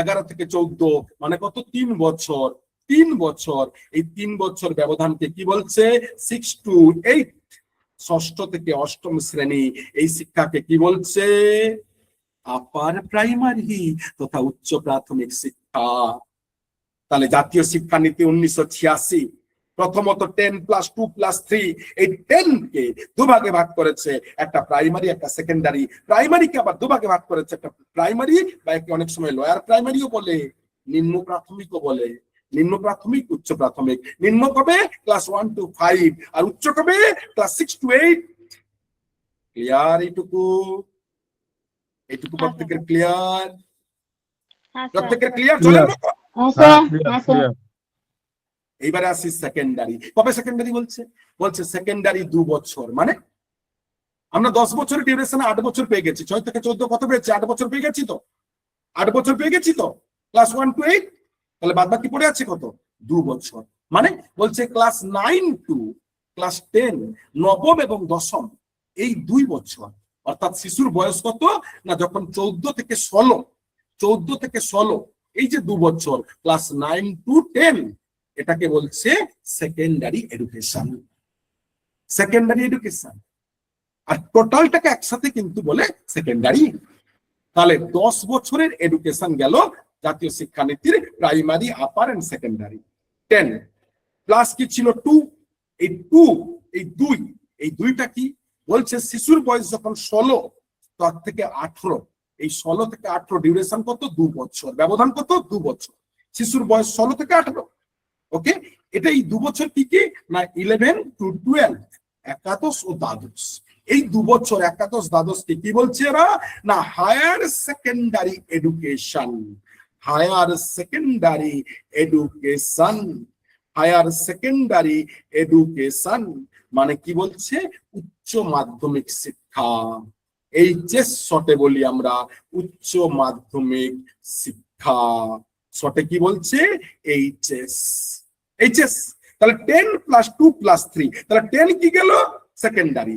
11 থেকে 14 মানে কত 3 বছর, 3 বছর। এই 3 বছর ব্যবধানকে কি বলছে 6 টু 8, ষষ্ঠ থেকে অষ্টম শ্রেণী এই শিক্ষাকে কি বলছে আপার প্রাইমারি তথা উচ্চ প্রাথমিক শিক্ষা। তাহলে জাতীয় শিক্ষানীতি 1986 প্রথমত 10+2+3 এই 10 কে দুভাগে ভাগ করেছে, একটা প্রাইমারি একটা সেকেন্ডারি। প্রাইমারিকে আবার দুভাগে ভাগ করেছে, একটা প্রাইমারি বা একে অনেক সময় লোয়ার প্রাইমারিও বলে, নিম্ন প্রাথমিকও বলে। নিম্ন প্রাথমিক, উচ্চ প্রাথমিক। নিম্ন কবে ক্লাস 1 টু 5 আর উচ্চ কবে ক্লাস 6 টু 8। ক্লিয়ার? এইটুকু এইটুকু প্রত্যেকের ক্লিয়ার? প্রত্যেকের ক্লিয়ার? চলেন এইবারে আসি সেকেন্ডারি। কবে সেকেন্ডারি বলছে, বলছে সেকেন্ডারি 2 বছর, মানে আমরা 10 বছরের ডিউরেশনে 8 বছর পেয়ে গেছি। 6 থেকে 14 কত পেয়েছি, 8 বছর পেয়ে গেছি তো, 8 বছর পেয়ে গেছি তো ক্লাস 1 টু 8। তাহলে বাদ বাকি পড়ে আছে কত 2 বছর, মানে বলছে ক্লাস 9 টু ক্লাস 10, নবম এবং দশম, এই 2 বছর, অর্থাৎ শিশুর বয়স কত না যখন 14 থেকে 16, এই যে 2 বছর, ক্লাস 9 to 10, এটাকে বলছে সেকেন্ডারি এডুকেশন। আর টোটালটাকে একসাথে কিন্তু বলে সেকেন্ডারি। তাহলে 10 বছরের এডুকেশন গেল জাতীয় শিক্ষানীতির primary, upper and secondary. 10 plus কি ছিল 2, এই দুইটা কি বলছে, শিশুর বয়স যখন 16 তার থেকে 18, এই 16 থেকে 18 ডিউরেশন কত, 2 বছর, ব্যবধান কত, 2 বছর। শিশুর বয়স 16 থেকে 18, ওকে। এটা এই 2 বছর কি কি না 11 to 12, একাদশ ও দ্বাদশ। এই 2 বছর একাদশ দ্বাদশকে কি বলছে এরা না higher secondary education. Higher secondary education মানে কি বলছে, উচ্চ মাধ্যমিক শিক্ষা। এইচএস শর্টে বলি আমরা, উচ্চ মাধ্যমিক শিক্ষা। শর্টে কি বলছে, এইচএস। তাহলে 10 + 2 + 3, তাহলে 10 কি গেল সেকেন্ডারি,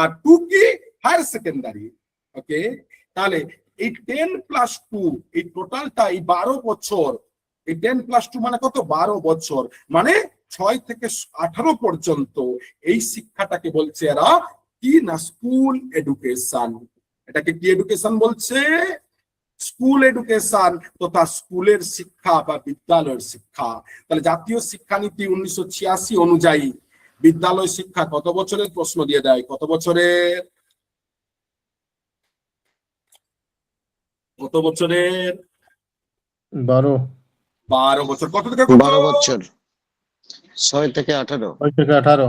আর 2 কি হায়ার সেকেন্ডারি, ওকে। তাহলে এই 10 + 2, এই টোটালটা এই 12 বছর, এই 10 + 2 মানে কত, 12 বছর, মানে 6 থেকে 18 পর্যন্ত এই শিক্ষাটাকে বলছে এরা কি না স্কুল এডুকেশন। এটাকে কি এডুকেশন বলছে, স্কুল এডুকেশন তথা স্কুলের শিক্ষা বা বিদ্যালয়ের শিক্ষা। তাহলে জাতীয় শিক্ষানীতি 1986 অনুযায়ী বিদ্যালয় শিক্ষা কত বছরের, প্রশ্ন দিয়ে দেয়, কত বছরের, কত বছরের, 12 বছর। কত থেকে কত, 12 বছর, 6 থেকে 18। 6 থেকে 18,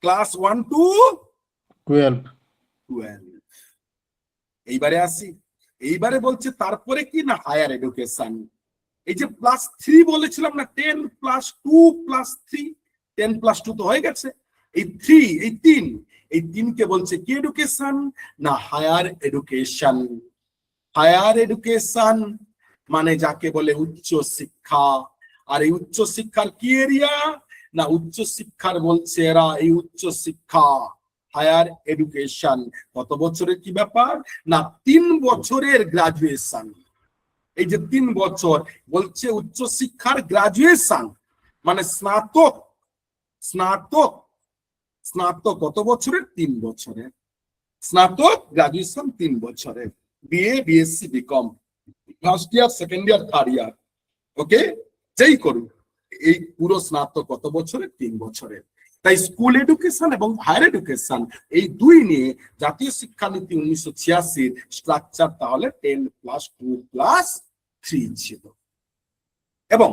ক্লাস 1 to 12। এইবারে আসি, এইবারে বলছে তারপরে কি না হায়ার এডুকেশন। এই যে +3 বলেছিলাম না, 10 + 2 + 3, 10 + 2 তো হয়ে গেছে, এই 3, এই 3 কে বলছে কি এডুকেশন না হায়ার এডুকেশন। হায়ার এডুকেশন মানে যাকে বলে উচ্চ শিক্ষা। আর এই উচ্চ শিক্ষার কি এরিয়া না উচ্চ শিক্ষার বলছে এরা এই উচ্চ শিক্ষা হায়ার এডুকেশন কত বছরের কি ব্যাপার না 3 বছরের গ্রাজুয়েশন। এই যে 3 বছর বলছে উচ্চ শিক্ষার গ্রাজুয়েশন মানে স্নাতক। স্নাতক স্নাতক কত বছরের 3 বছরের। স্নাতক গ্রাজুয়েশন 3 বছরের। BA BSc BCom first year second year third year okay যেই করুন এই পুরো স্নাতক কত বছরের 3 বছরের। তাই স্কুল এডুকেশন এবং হায়ার এডুকেশন এই দুই নিয়ে জাতীয় শিক্ষানীতি 1986 স্ট্রাকচার তাহলে 10 + 2 + 3 ছিল। এবং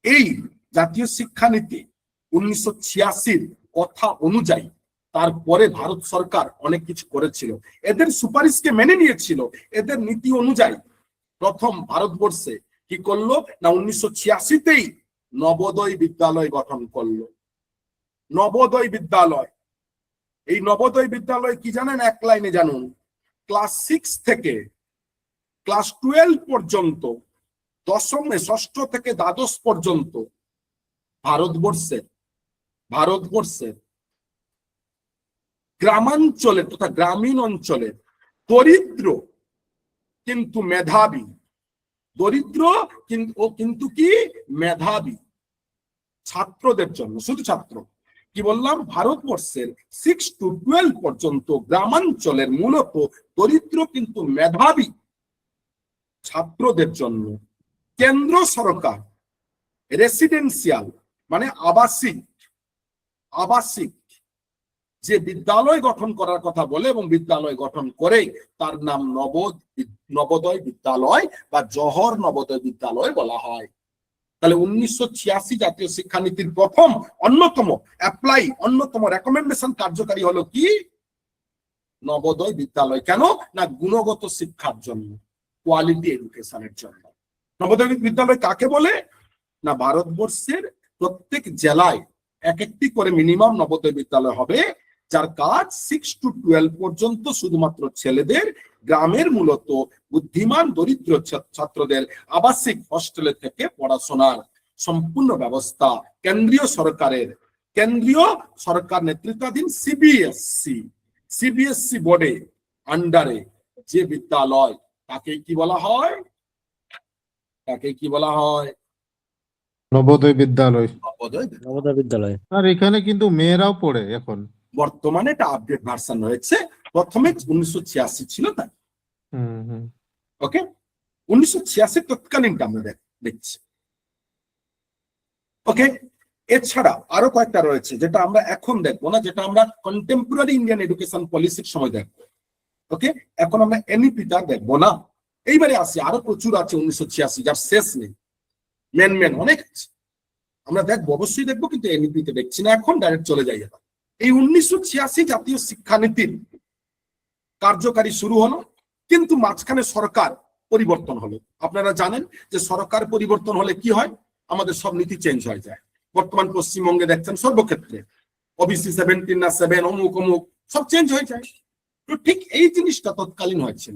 এই জাতীয় শিক্ষানীতি 1986 কথা অনুযায়ী তারপরে ভারত সরকার অনেক কিছু করেছিল, এদের সুপারিশকে মেনে নিয়েছিল। এদের নীতি অনুযায়ী প্রথম ভারতবর্ষে কি করলো না 1986তেই নবোদয় বিদ্যালয় গঠন করলো। নবোদয় বিদ্যালয়, এই নবোদয় বিদ্যালয় কি জানেন এক লাইনে জানুন, ক্লাস 6 থেকে ক্লাস 12 পর্যন্ত, ষষ্ঠ থেকে দ্বাদশ পর্যন্ত ভারতবর্ষের গ্রামাঞ্চলে তথা গ্রামীণ অঞ্চলে দরিদ্র কিন্তু মেধাবী, দরিদ্র কিন্তু কি মেধাবী ছাত্রদের জন্য, শুধু ছাত্র কি বললাম ভারতবর্ষের 6 to 12 পর্যন্ত গ্রামাঞ্চলের মূলত দরিদ্র কিন্তু মেধাবী ছাত্রদের জন্য কেন্দ্র সরকার রেসিডেন্সিয়াল মানে আবাসিক যে বিদ্যালয় গঠন করার কথা বলে এবং বিদ্যালয় গঠন করে তার নাম নবোদয় বিদ্যালয় বা জওহর নবোদয় বিদ্যালয় বলা হয়। তাহলে 1986 জাতীয় শিক্ষানীতির প্রথম অন্যতম রেকমেন্ডেশন কার্যকারী হলো কি নবোদয় বিদ্যালয়। কেন না গুণগত শিক্ষার জন্য, কোয়ালিটি এডুকেশনের জন্য। নবোদয় বিদ্যালয় কাকে বলে না ভারতবর্ষের প্রত্যেক জেলায় একটি করে মিনিমাম নবোদয় বিদ্যালয় হবে, যার কাজ 6 to 12 পর্যন্ত শুধুমাত্র ছেলেদের, গ্রামের মূলত বুদ্ধিমান দরিদ্র ছাত্রদের আবাসিক হস্টেলে থেকে পড়াশোনার সম্পূর্ণ ব্যবস্থা কেন্দ্রীয় সরকার নেতৃত্বাধীন সিবিএসসি বোর্ডে আন্ডারে যে বিদ্যালয় তাকে কি বলা হয়? তাকে কি বলা হয়? নবোদয় বিদ্যালয়। নবোদয়। নবোদয় বিদ্যালয়। আর এখানে কিন্তু মেয়েরাও পড়ে এখন। বর্তমানে এটা আপডেট ভার্সন হয়েছে, প্রথমে 1986 ছিল তাই। হুম। ওকে, 1986 তৎকালীনটা আমরা দেখছি। ওকে, এছাড়া আরো কয়েকটা রয়েছে যেটা আমরা এখন দেখবো না, যেটা আমরা কন্টেম্পোরারি ইন্ডিয়ান এডুকেশন পলিসির সময় দেখবো। ওকে, এখন আমরা এনইপিটা দেখবো না। এইবারে আসি, আরো প্রচুর আছে 1986 যার শেষ নেই, মেন অনেক আছে, আমরা দেখবো, অবশ্যই দেখবো, কিন্তু এনইপিতে দেখছি না এখন, ডাইরেক্ট চলে যাই। এই 1986 জাতীয় শিক্ষানীতির কার্যকারী শুরু হলো, কিন্তু মাঝখানে সরকার পরিবর্তন হলো। আপনারা জানেন যে সরকার পরিবর্তন হলে কি হয়, আমাদের সব নীতি চেঞ্জ হয়ে যায়। বর্তমান পশ্চিমবঙ্গে দেখছেন সর্বক্ষেত্রে ওবিসি 17 না 7 অমুক অমুক সব চেঞ্জ হয়ে যায়। তো ঠিক এই জিনিসটা তৎকালীন হয়েছিল।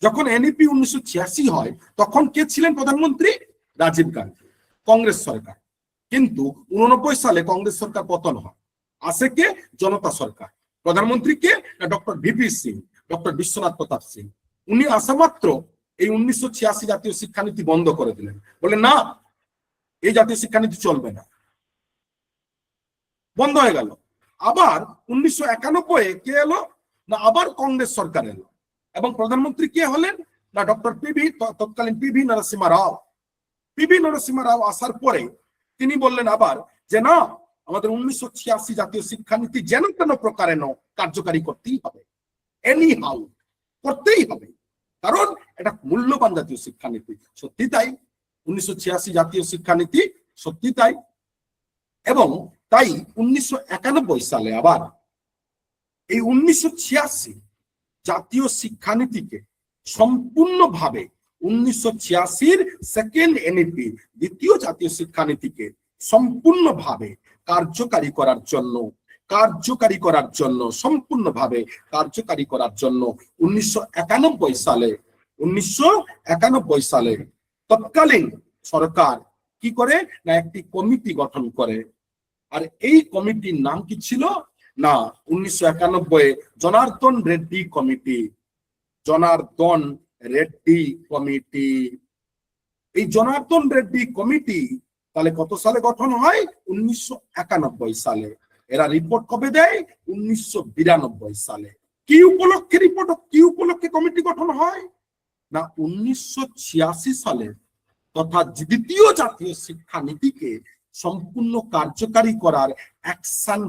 যখন এনইপি 1986 হয়, তখন কে ছিলেন প্রধানমন্ত্রী? রাজীব গান্ধী, কংগ্রেস সরকার। কিন্তু 89 সালে কংগ্রেস সরকার পতন হয়, আসে কে? জনতা সরকার। প্রধানমন্ত্রী কে? Doctor VP Singh, doctor Vishwanath Pratap Singh. উনি আসা মাত্র এই 1986 জাতীয় শিক্ষানীতি বন্ধ করে দিলেন, বলে না, এই জাতীয় শিক্ষানীতি চলবে না, বন্ধ হয়ে গেল। আবার 1991 কে এলো না, আবার কংগ্রেস সরকার এলো, এবং প্রধানমন্ত্রী কে হলেন না, ডক্টর তৎকালীন পিভি নরসিংহ রাও। পিভি নরসিংহ রাও আসার পরে তিনি বললেন আবার যে না, আমাদের 1986 জাতীয় শিক্ষানীতি যেন তেন প্রকারে কার্যকারী করতেই হবে, এনি হাউ করতেই হবে, কারণ এটা মূল্যবান জাতীয় শিক্ষানীতি। সত্যি তাই, 1986 জাতীয় শিক্ষানীতি সত্যি তাই। এবং তাই 1991 সালে আবার এই 1986 জাতীয় শিক্ষানীতিকে সম্পূর্ণভাবে 1986 সেকেন্ড এনইপি দ্বিতীয় জাতীয় শিক্ষানীতিকে সম্পূর্ণভাবে কার্যকারী করার জন্য সম্পূর্ণভাবে কার্যকারী করার জন্য 1991 সালে তৎকালীন সরকার কি করে না, একটি কমিটি গঠন করে। আর এই কমিটির নাম কি ছিল না, 1991 জনার্দন রেড্ডি কমিটি। জনার্দন রেড্ডি কমিটি। এই জনার্দন রেড্ডি কমিটি তাহলে কত সালে গঠন হয়? 1991 সালে। এরা রিপোর্ট কবে দেয়? 1992 সালে। কি উপলক্ষে কমিটি গঠন হয় না, 1986 সালে তথা দ্বিতীয় জাতীয় শিক্ষানীতিকে সম্পূর্ণ কার্যকারী করার অ্যাকশন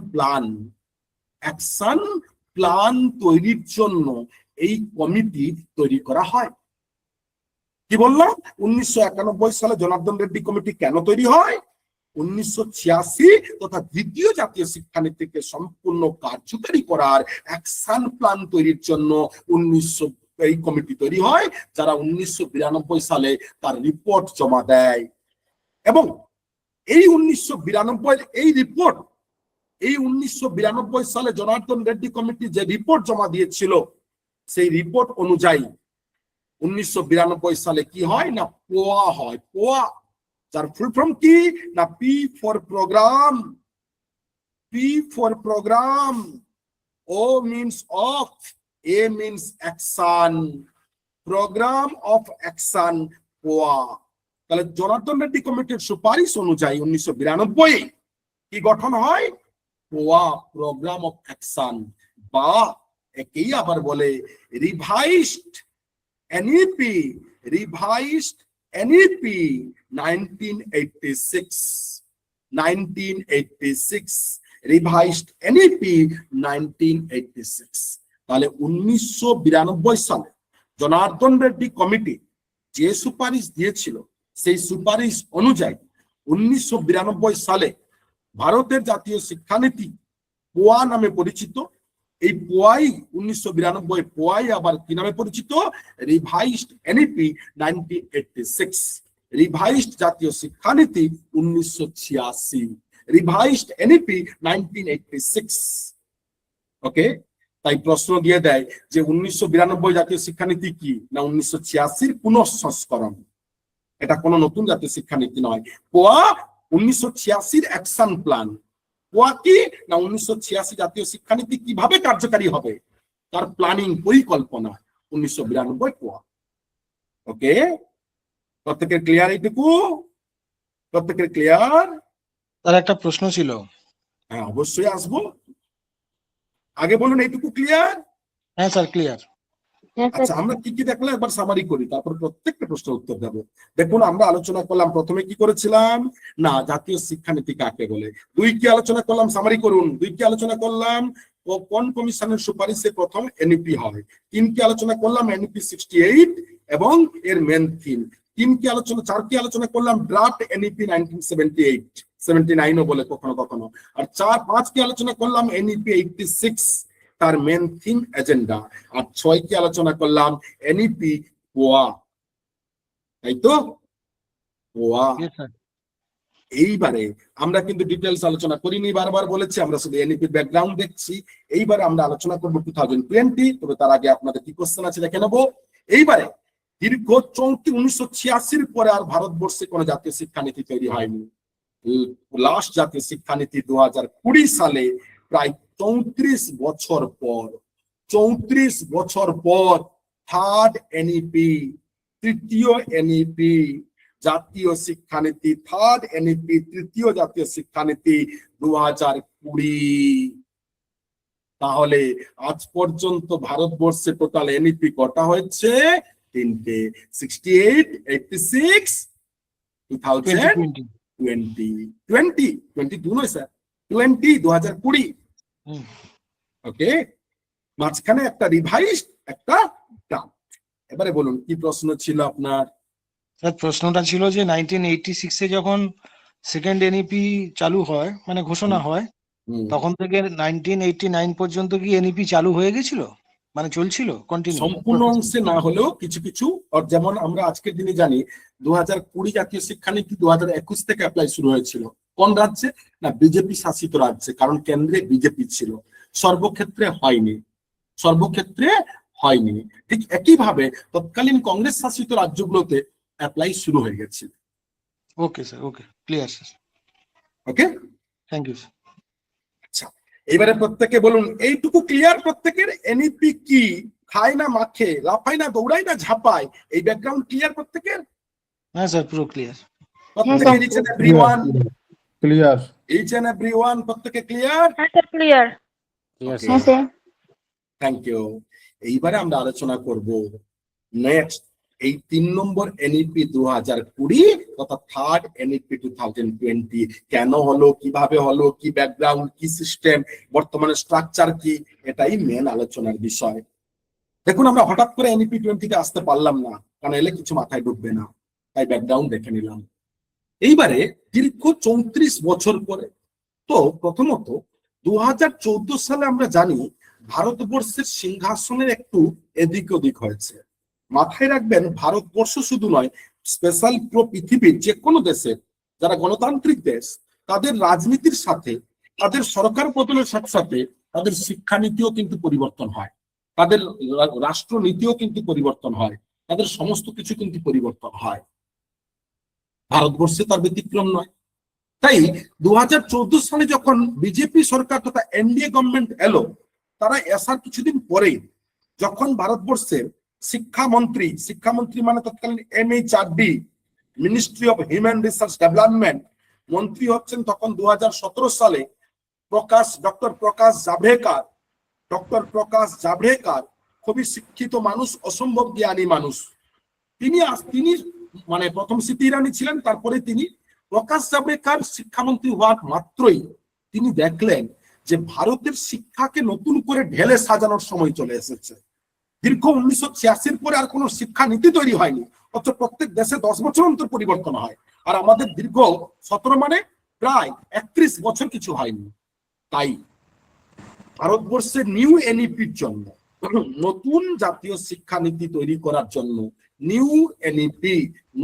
প্ল্যান তৈরির জন্য এই কমিটি তৈরি করা হয়। কি বললাম? 1991 সালে জনার্দন রেড্ডি কমিটি কেন তৈরি হয়? 1986 তথা দ্বিতীয় জাতীয় শিক্ষানীতিকে সম্পূর্ণ কার্যকারী করার অ্যাকশন প্ল্যান তৈরির জন্য এই কমিটি তৈরি হয়, যারা 1992 সালে তার রিপোর্ট জমা দেয়। এবং এই 1992 সালে জনার্দন রেড্ডি কমিটি যে রিপোর্ট জমা দিয়েছিল, সেই রিপোর্ট অনুযায়ী 1992 সালে কি হয় না, পোয়া হয়। পোয়া যার ফুল ফর্ম কি না, P for program, O means of, A means action, program of action, POA. তাহলে জনার্দন রেড্ডি কমিটির সুপারিশ অনুযায়ী 1992 কি গঠন হয়? পোয়া, প্রোগ্রাম অফ অ্যাকশন, বা একেই আবার বলে রিভাইজড এনইপি 1986 রিভাইজড এনইপি 1986। তাহলে 1992 সালে জনার্দন রেড্ডি কমিটি যে সুপারিশ দিয়েছিল, সেই সুপারিশ অনুযায়ী 1992 সালে ভারতের জাতীয় শিক্ষানীতি পোয়া নামে পরিচিত। এই পোয়াই 1992 পোয়াই আবার কি নামে পরিচিত? Revised NEP 1986। রিভাইজড জাতীয় শিক্ষানীতি 1986, রিভাইজড এনইপি 1986। ওকে, তাই প্রশ্ন দিয়ে দেয় যে 1992 জাতীয় শিক্ষানীতি কি না, 1986 পুনঃসংস্করণ। এটা কোনো নতুন জাতীয় শিক্ষানীতি নয়। পোয়া 1986 অ্যাকশন প্ল্যান, পোয়া কি না 1986 জাতীয় শিক্ষানীতি কিভাবে কার্যকারী হবে তার প্ল্যানিং পরিকল্পনা 1992 পোয়া। ওকে, প্রত্যেকের ক্লিয়ার এইটুকু? প্রত্যেকের ক্লিয়ার? তার একটা প্রশ্ন ছিল। হ্যাঁ, অবশ্যই আসবো। আগে বলুন এইটুকু ক্লিয়ার? হ্যাঁ স্যার, ক্লিয়ার। আচ্ছা, আমরা কি কি দেখলাম একবার সামারি করি, তারপর প্রত্যেকটা প্রশ্নের উত্তর দেব। দেখুন, আমরা আলোচনা করলাম প্রথমে কি করেছিলাম না জাতীয় শিক্ষানীতি কাকে বলে। দুই কি আলোচনা করলাম, সামারি করুন। দুই কি আলোচনা করলাম, কোন কমিশনের সুপারিশে প্রথম এনইপি হয়। তিন কি আলোচনা করলাম, এনইপি 68 এবং এর মেন থিম। তিন কি আলোচনা, চার কি আলোচনা করলাম, ড্রাফট এনইপি 1978, 79ও বলে কখনো কখনো। আর পাঁচ কি আলোচনা করলাম, এনইপি 86 তার মেন থিম এজেন্ডা। আর ছয় কি আলোচনা করলাম, এনইপি পোয়া, তাই তো? পোয়া। এইবারে আমরা কিন্তু ডিটেলস আলোচনা করিনি, বারবার বলেছি, আমরা শুধু এনইপি ব্যাকগ্রাউন্ড দেখছি। এইবারে আমরা আলোচনা করবো 2020। তবে তার আগে আপনাদের কি কোশ্চেন আছে দেখে নেবো। এইবারে দীর্ঘ 1986 পরে আর ভারতবর্ষে কোনো জাতীয় শিক্ষানীতি তৈরি হয়নি। লাস্ট জাতীয় শিক্ষানীতি 2020 সালে, প্রায় 34 বছর পর, 34 বছর পর থার্ড এনইপি, তৃতীয় এনইপি জাতীয় শিক্ষানীতি, থার্ড এনইপি, তৃতীয় জাতীয় শিক্ষানীতি 2020। তাহলে আজ পর্যন্ত ভারতবর্ষে টোটাল এনইপি কটা হয়েছে? তিনটে, 68, 86, 2020, 22 নয় স্যার, 2020। ওকে, মাঝখানে একটা রিভাইজড, একটা ড্রাফট। এবারে বলুন কি প্রশ্ন ছিল আপনার? স্যার, প্রশ্নটা ছিল যে 1986 যখন সেকেন্ড এনইপি চালু হয়, মানে ঘোষণা হয়, তখন থেকে 1989 পর্যন্ত কি এনইপি চালু হয়ে গেছিল, মানে চলছিল কন্টিনিউ? সম্পূর্ণ অংশে না হলেও কিছু কিছু, যেমন আমরা আজকের দিনে জানি 2020 জাতীয় শিক্ষানীতি 2021 থেকে অ্যাপ্লাই শুরু হয়েছিল। কোন রাজ্যে? না বিজেপি শাসিত রাজ্যে, কারণ কেন্দ্রে বিজেপি ছিল। সর্বক্ষেত্রে হয়নি, সর্বক্ষেত্রে হয়নি। ঠিক একইভাবে তৎকালীন কংগ্রেস শাসিত রাজ্যগুলোতে অ্যাপ্লাই শুরু হয়ে গেছে। Okay sir, okay, clear sir. Okay, thank you sir. আচ্ছা, এবারে প্রত্যেকে বলুন এইটুকু ক্লিয়ার প্রত্যেকের? এনইপি কি? খায় না মাখে, লাফায় না দৌড়ায় না ঝাঁপায়, এই ব্যাকগ্রাউন্ড ক্লিয়ার প্রত্যেকের? হ্যাঁ স্যার, পুরো ক্লিয়ার। প্রত্যেকে each and everyone, clear. Each and everyone, প্রত্যেকে ক্লিয়ার? হ্যাঁ স্যার, ক্লিয়ার। হ্যাঁ স্যার। Thank you. এইবারে আমরা আলোচনা করব নেক্সট এই 3 নম্বর এনইপি 2020 তথা থার্ড এনইপি 2020 কেন হলো, কিভাবে হলো, কি ব্যাকগ্রাউন্ড, কি সিস্টেম, বর্তমানে স্ট্রাকচার কি, এটাই মেন আলোচনার বিষয়। দেখুন, আমরা হঠাৎ করে এনইপি 20 আসতে পারলাম না, কারণ এলে কিছু মাথায় ঢুকবে না, তাই ব্যাকগ্রাউন্ড দেখে নিলাম। এইবারে দীর্ঘ 34 বছর পরে, তো প্রথমত 2014 সালে আমরা জানি ভারতবর্ষের সিংহাসনের একটু এদিক ওদিক হয়েছে। মাথায় রাখবেন, ভারতবর্ষ শুধু নয়, স্পেশাল পুরো পৃথিবীর যে কোনো দেশের যারা গণতান্ত্রিক দেশ, তাদের রাজনীতির সাথে, তাদের সরকার পতনের সাথে সাথে তাদের শিক্ষানীতিও কিন্তু পরিবর্তন হয়, তাদের রাষ্ট্রনীতিও কিন্তু পরিবর্তন হয়, তাদের সমস্ত কিছু কিন্তু পরিবর্তন হয়। ভারতবর্ষে তার ব্যতিক্রম নয়। তাই 2014 সালে যখন বিজেপি সরকার তথা এনডিএ গভর্নমেন্ট এলো, তারা আসার কিছুদিন পরেই যখন ভারতবর্ষের শিক্ষামন্ত্রী মানে তৎকালীন MHRD, ministry of human resource development মন্ত্রী হচ্ছেন তখন 2017 সালে ডক্টর প্রকাশ জাভড়েকর, খুবই শিক্ষিত মানুষ, অসম্ভব জ্ঞানী মানুষ। তিনি মানে প্রথম স্মৃতি ইরানি ছিলেন, তারপরে তিনি প্রকাশ জাভড়েকর শিক্ষামন্ত্রী হওয়ার মাত্রই তিনি দেখলেন যে ভারতের শিক্ষাকে নতুন করে ঢেলে সাজানোর সময় চলে এসেছে। দীর্ঘ 1986 পরে আর কোনো শিক্ষানীতি তৈরি হয়নি, অথচ প্রত্যেক দেশে 10 বছর অন্তর পরিবর্তন হয়, আর আমাদের দীর্ঘ 17 মানে প্রায় 31 বছর কিছু হয়নি। তাই ভারতবর্ষের নিউ এনইপির জন্য, নতুন জাতীয় শিক্ষানীতি তৈরি করার জন্য,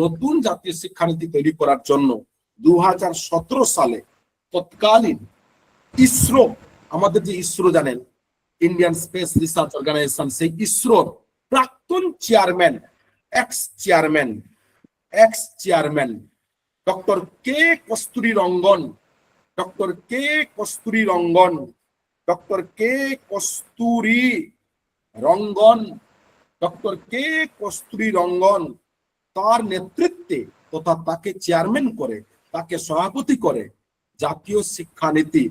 নতুন জাতীয় শিক্ষানীতি তৈরি করার জন্য 2017 সালে তৎকালীন ইসরো, আমাদের যে ইসরো জানেন, ইন্ডিয়ান স্পেস রিসার্চ অর্গানাইজেশন, সেই ইসরোর প্রাক্তন চেয়ারম্যান, এক্স চেয়ারম্যান ডক্টর কে কস্তুরী রঙ্গন, ডক্টর কে কস্তুরী রঙ্গন, ডক্টর কে কস্তুরী রঙ্গন, ডক্টর কে কস্তুরী রঙ্গন তার নেতৃত্বে তথা তাকে চেয়ারম্যান করে, তাকে সভাপতি করে জাতীয় শিক্ষানীতি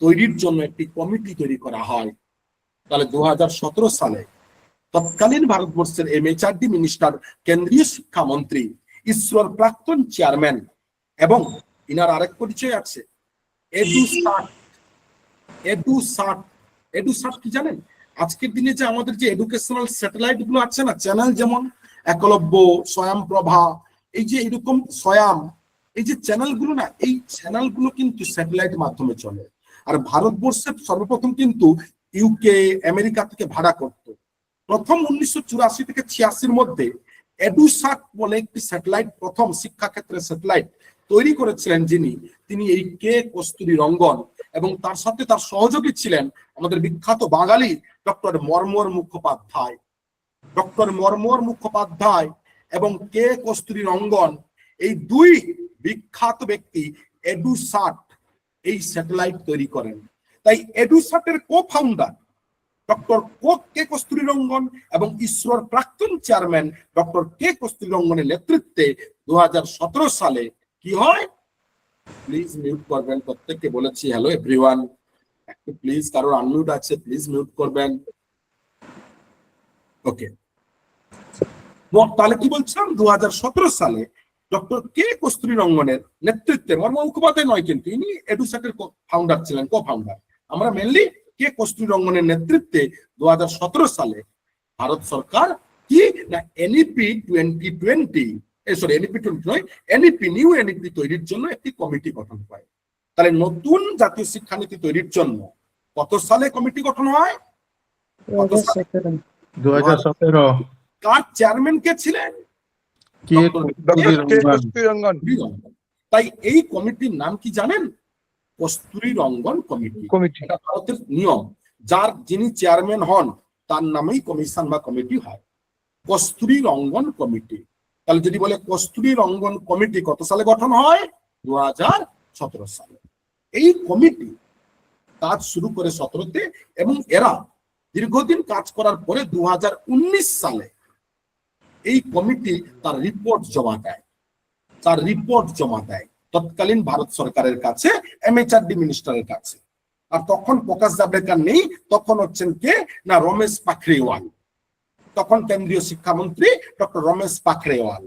তৈরির জন্য একটি কমিটি তৈরি করা হয়। তাহলে 2017 সালে তৎকালীন ভারতবর্ষের MHRD মিনিস্টার, কেন্দ্রীয় শিক্ষামন্ত্রী, ইসরোর প্রাক্তন চেয়ারম্যান, এবং ইনার আরেক পরিচয় আছে এডুসাট। এডুসাট, এডুসাট কি জানেন? আজকের দিনে যে আমাদের যে এডুকেশনাল স্যাটেলাইট গুলো আছে না, চ্যানেল, যেমন একলব্য, স্বয়ংপ্রভা, এই যে এরকম স্বয়ং, এই যে চ্যানেল গুলো না, এই চ্যানেল গুলো কিন্তু স্যাটেলাইট মাধ্যমে চলে। আর ভারতবর্ষে সর্বপ্রথম কিন্তু ইউকে, আমেরিকা থেকে ভাড়া করত। প্রথম 1984 থেকে 86 মধ্যে এডুসাট বলে একটি স্যাটেলাইট, প্রথম শিক্ষাক্ষেত্রে স্যাটেলাইট তৈরি করেছিলেন যিনি, তিনি এই কে কস্তুরী রঙ্গন, এবং তার সাথে তার সহযোগী ছিলেন আমাদের বিখ্যাত বাঙালি ডক্টর মর্মর মুখোপাধ্যায়। ডক্টর মর্মর মুখোপাধ্যায় এবং কে কস্তুরী রঙ্গন, এই দুই বিখ্যাত ব্যক্তি এডুসাট, এই স্যাটেলাইট তৈরি করেন। তাই এডুসাটের কো-ফাউন্ডার ডক্টর কে কস্তুরী রঙ্গন এবং ইসরোর প্রাক্তন চেয়ারম্যান ডক্টর কে কস্তুরী রঙ্গনের নেতৃত্বে 2017 সালে কি হয়, প্লিজ মিউট করবেন, প্রত্যেককে বলেছি হ্যালো এভরিওয়ান, একটু প্লিজ, কারোর আনমিউট আছে প্লিজ মিউট করবেন। ওকে, তাহলে কি বলছিলাম, 2017 সালে ডক্টর কে কস্তুরী রঙ্গনের নেতৃত্বে, মর্ম মুখোপাধ্যায় নয় কিন্তু, ইনি এডুসাটের ফাউন্ডার ছিলেন, কো-ফাউন্ডার। আমরা মেনলি কে কস্তুরী রঙ্গনের নেতৃত্বে 2017 সালে ভারত সরকার কি না এনইপি 2020, সরি এনইপি 20 নয়, এনইপি, নিউ এনইপি তৈরির জন্য একটি কমিটি গঠন করে। তাহলে নতুন জাতীয় শিক্ষানীতি তৈরির জন্য কত সালে কমিটি গঠন হয়? 2017। কার চেয়ারম্যান কে ছিলেন? কে কস্তুরী রঙ্গন। তাই এই কমিটির নাম কি জানেন? কস্তুরী রঙ্গন কমিটি। এটা ভারতের নিয়ম, যিনি চেয়ারম্যান হন তার নামেই কমিশন বা কমিটি হয়, কস্তুরী রঙ্গন কমিটি। তাহলে যদি বলে কস্তুরী রঙ্গন কমিটি কত সালে গঠন হয়? 2017 সালে। এই কমিটি কাজ শুরু করে 17তে, এবং এরা দীর্ঘদিন কাজ করার পরে 2019 সালে এই কমিটি তার রিপোর্ট জমা দেয় তৎকালীন ভারত সরকারের কাছে, MHRD মিনিস্টারের কাছে। আর তখন প্রকাশ জাভড়েকর নেই, তখন হচ্ছেন কে না রমেশ পাখরিওয়াল, তখন কেন্দ্রীয় শিক্ষামন্ত্রী ডক্টর রমেশ পাখরিওয়াল।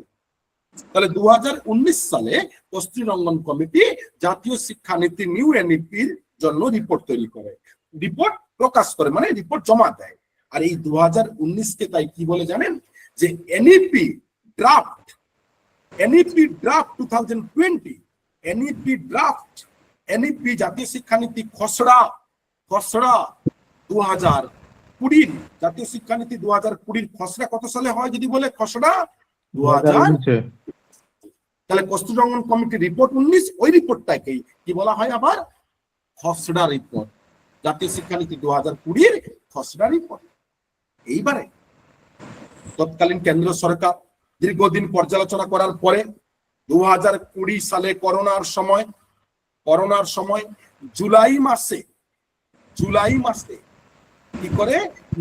তাহলে 2019 সালে কস্তুরী রঙ্গন কমিটি জাতীয় শিক্ষানীতি নিউ এনইপির জন্য রিপোর্ট তৈরি করে, রিপোর্ট প্রকাশ করে, মানে রিপোর্ট জমা দেয়। আর এই 2019 কে তাই কি বলে জানেন? যে এনইপি ড্রাফট 2020, এনইপি জাতীয় শিক্ষানীতি খসড়া 2020, জাতীয় শিক্ষানীতি 2020 খসড়া কত সালে হয় যদি বলে খসড়া? 2000। তাহলে কস্তুরী রঙ্গন কমিটি রিপোর্ট 19, ওই রিপোর্টটাকেই কি বলা হয় আবার? খসড়া রিপোর্ট, জাতীয় শিক্ষানীতি 2020 খসড়া রিপোর্ট। এইবারে তৎকালীন কেন্দ্র সরকার দীর্ঘদিন পর্যালোচনা করার পরে 2020 সালে করোনার সময় জুলাই মাসে কি করে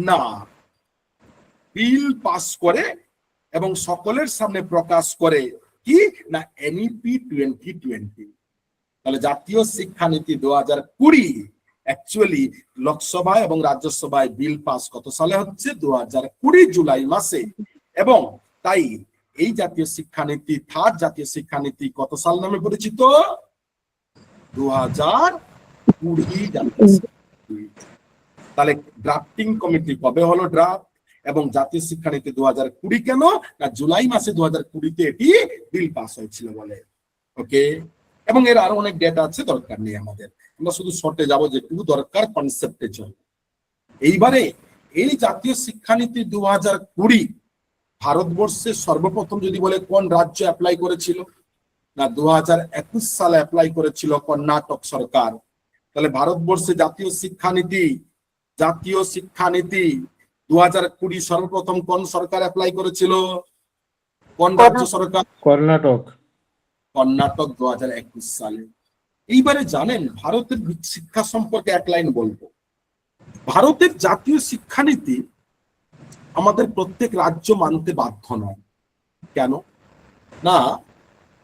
না বিল পাস করে এবং সকলের সামনে প্রকাশ করে কি না এনইপি 2020। তাহলে জাতীয় শিক্ষানীতি 2020 অ্যাকচুয়ালি লোকসভা এবং রাজ্যসভায় বিল পাস কত সালে হচ্ছে? 2020 জুলাই মাসে। এবং তাই এই জাতীয় শিক্ষানীতি, থার্ড জাতীয় শিক্ষানীতি কত সাল নামে পরিচিত? 2020। তাহলে ড্রাফটিং কমিটি কবে হলো ড্রাফট, এবং জাতীয় শিক্ষানীতি 2020 কেন না জুলাই মাসে 2020-তে এটি বিল পাস হয়েছিল বলে। ওকে, এবং এর আরো অনেক ডেটা আছে, দরকার নেই আমাদের, আমরা শুধু শর্টে যাবো যেটুকু দরকার কনসেপ্টে চল। এইবারে এই জাতীয় শিক্ষানীতি 2020 ভারতবর্ষে সর্বপ্রথম যদি বলে কোন রাজ্য অ্যাপ্লাই করেছিল না 2021 সালে অ্যাপ্লাই করেছিল কর্ণাটক সরকার। তাহলে ভারতবর্ষে জাতীয় শিক্ষানীতি 2020 সর্বপ্রথম কোন সরকার অ্যাপ্লাই করেছিল? কোন রাজ্য সরকার? কর্ণাটক। 2021 সালে। এইবারে জানেন ভারতের শিক্ষা সম্পর্কে এক লাইন বলবো। ভারতের জাতীয় শিক্ষানীতি আমাদের প্রত্যেক রাজ্য মানতে বাধ্য নয়। কেন না,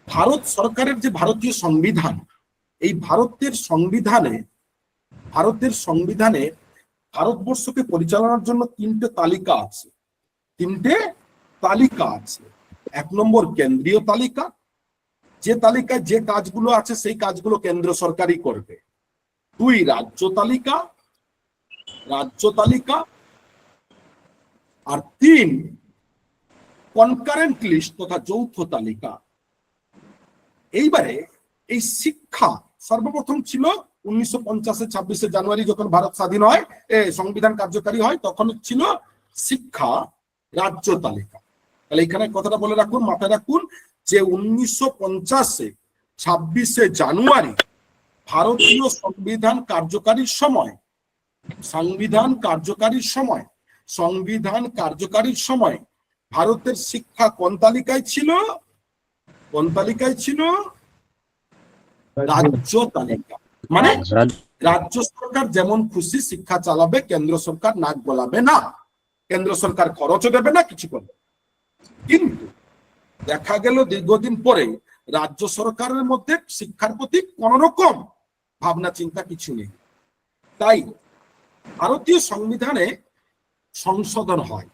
ভারত সরকারের যে ভারতীয় সংবিধান, এই ভারতের সংবিধানে ভারতবর্ষকে পরিচালনার জন্য তিনটে তালিকা আছে। এক নম্বর কেন্দ্রীয় তালিকা, যে তালিকায় যে কাজগুলো আছে সেই কাজগুলো কেন্দ্র সরকারই করবে। 2 রাজ্য তালিকা, আর 3 কনকারেন্ট লিস্ট তথা যৌথ তালিকা। এইবারে এই শিক্ষা সর্বপ্রথম ছিল 1950-এ 26শে জানুয়ারি যখন ভারত স্বাধীন হয়, সংবিধান কার্যকারী হয়, তখন ছিল শিক্ষা রাজ্য তালিকা। তাহলে এখানে কথাটা বলে রাখুন, মাথায় রাখুন যে 1950-এ 26শে জানুয়ারি ভারতীয় সংবিধান কার্যকারীর সময় ভারতের শিক্ষা কোন তালিকায় ছিল? রাজ্য তালিকা। মানে রাজ্য সরকার যেমন খুশি শিক্ষা চালাবে, কেন্দ্র সরকার নাক গলাবে না, কেন্দ্র সরকার খরচও দেবে না, কিছু করবে। কিন্তু দেখা গেল দীর্ঘদিন পরে রাজ্য সরকারের মধ্যে শিক্ষার প্রতি কোন রকম ভাবনা চিন্তা কিছু নেই। তাই ভারতীয় সংবিধানে সংশোধন হয়।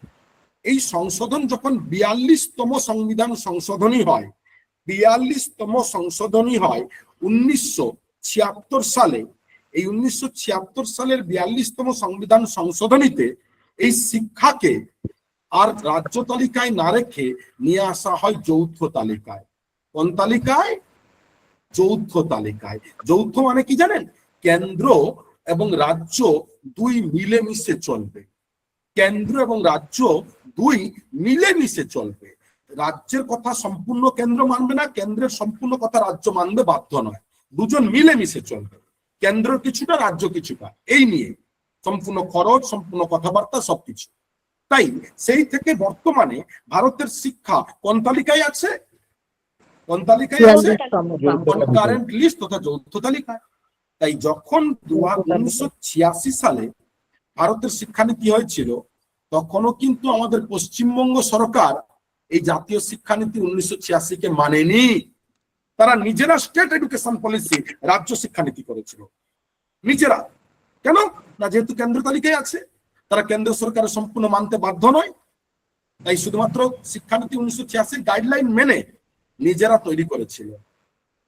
এই সংশোধন যখন 42তম সংবিধান সংশোধনী হয়, 1976 সালে। এই 1976 সালের 42তম সংবিধান সংশোধনীতে এই শিক্ষাকে আর রাজ্য তালিকায় না রেখে নিয়ে আসা হয় যৌথ তালিকায়। কোন তালিকায়? যৌথ তালিকায়। যৌথ মানে কি জানেন? কেন্দ্র এবং রাজ্য দুই মিলেমিশে চলবে। রাজ্যের কথা সম্পূর্ণ কেন্দ্র মানবে না, কেন্দ্রের সম্পূর্ণ কথা রাজ্য মানবে বাধ্য নয়, দুজন মিলেমিশে চলবে। কেন্দ্র কিছুটা, রাজ্য কিছুটা, এই নিয়ে সম্পূর্ণ খরচ, সম্পূর্ণ কথাবার্তা, সবকিছু। তাই সেই থেকে বর্তমানে ভারতের শিক্ষা কোন তালিকায় আছে? কনকারেন্ট লিস্ট তথা যৌথ তালিকায়। তাই যখন 1986 সালে ভারতের শিক্ষানীতি হয়েছিল, তখনও কিন্তু আমাদের পশ্চিমবঙ্গ সরকার এই জাতীয় শিক্ষানীতি 1986-কে মানেনি। তারা নিজেরা স্টেট এডুকেশন পলিসি, রাজ্য শিক্ষানীতি করেছিল নিজেরা। কেন না, যেহেতু কেন্দ্র তালিকায় আছে, তারা কেন্দ্র সরকারের সম্পূর্ণ মানতে বাধ্য নয়। তাই শুধুমাত্র শিক্ষানীতি 1986 গাইডলাইন মেনে নিজেরা তৈরি করেছিল।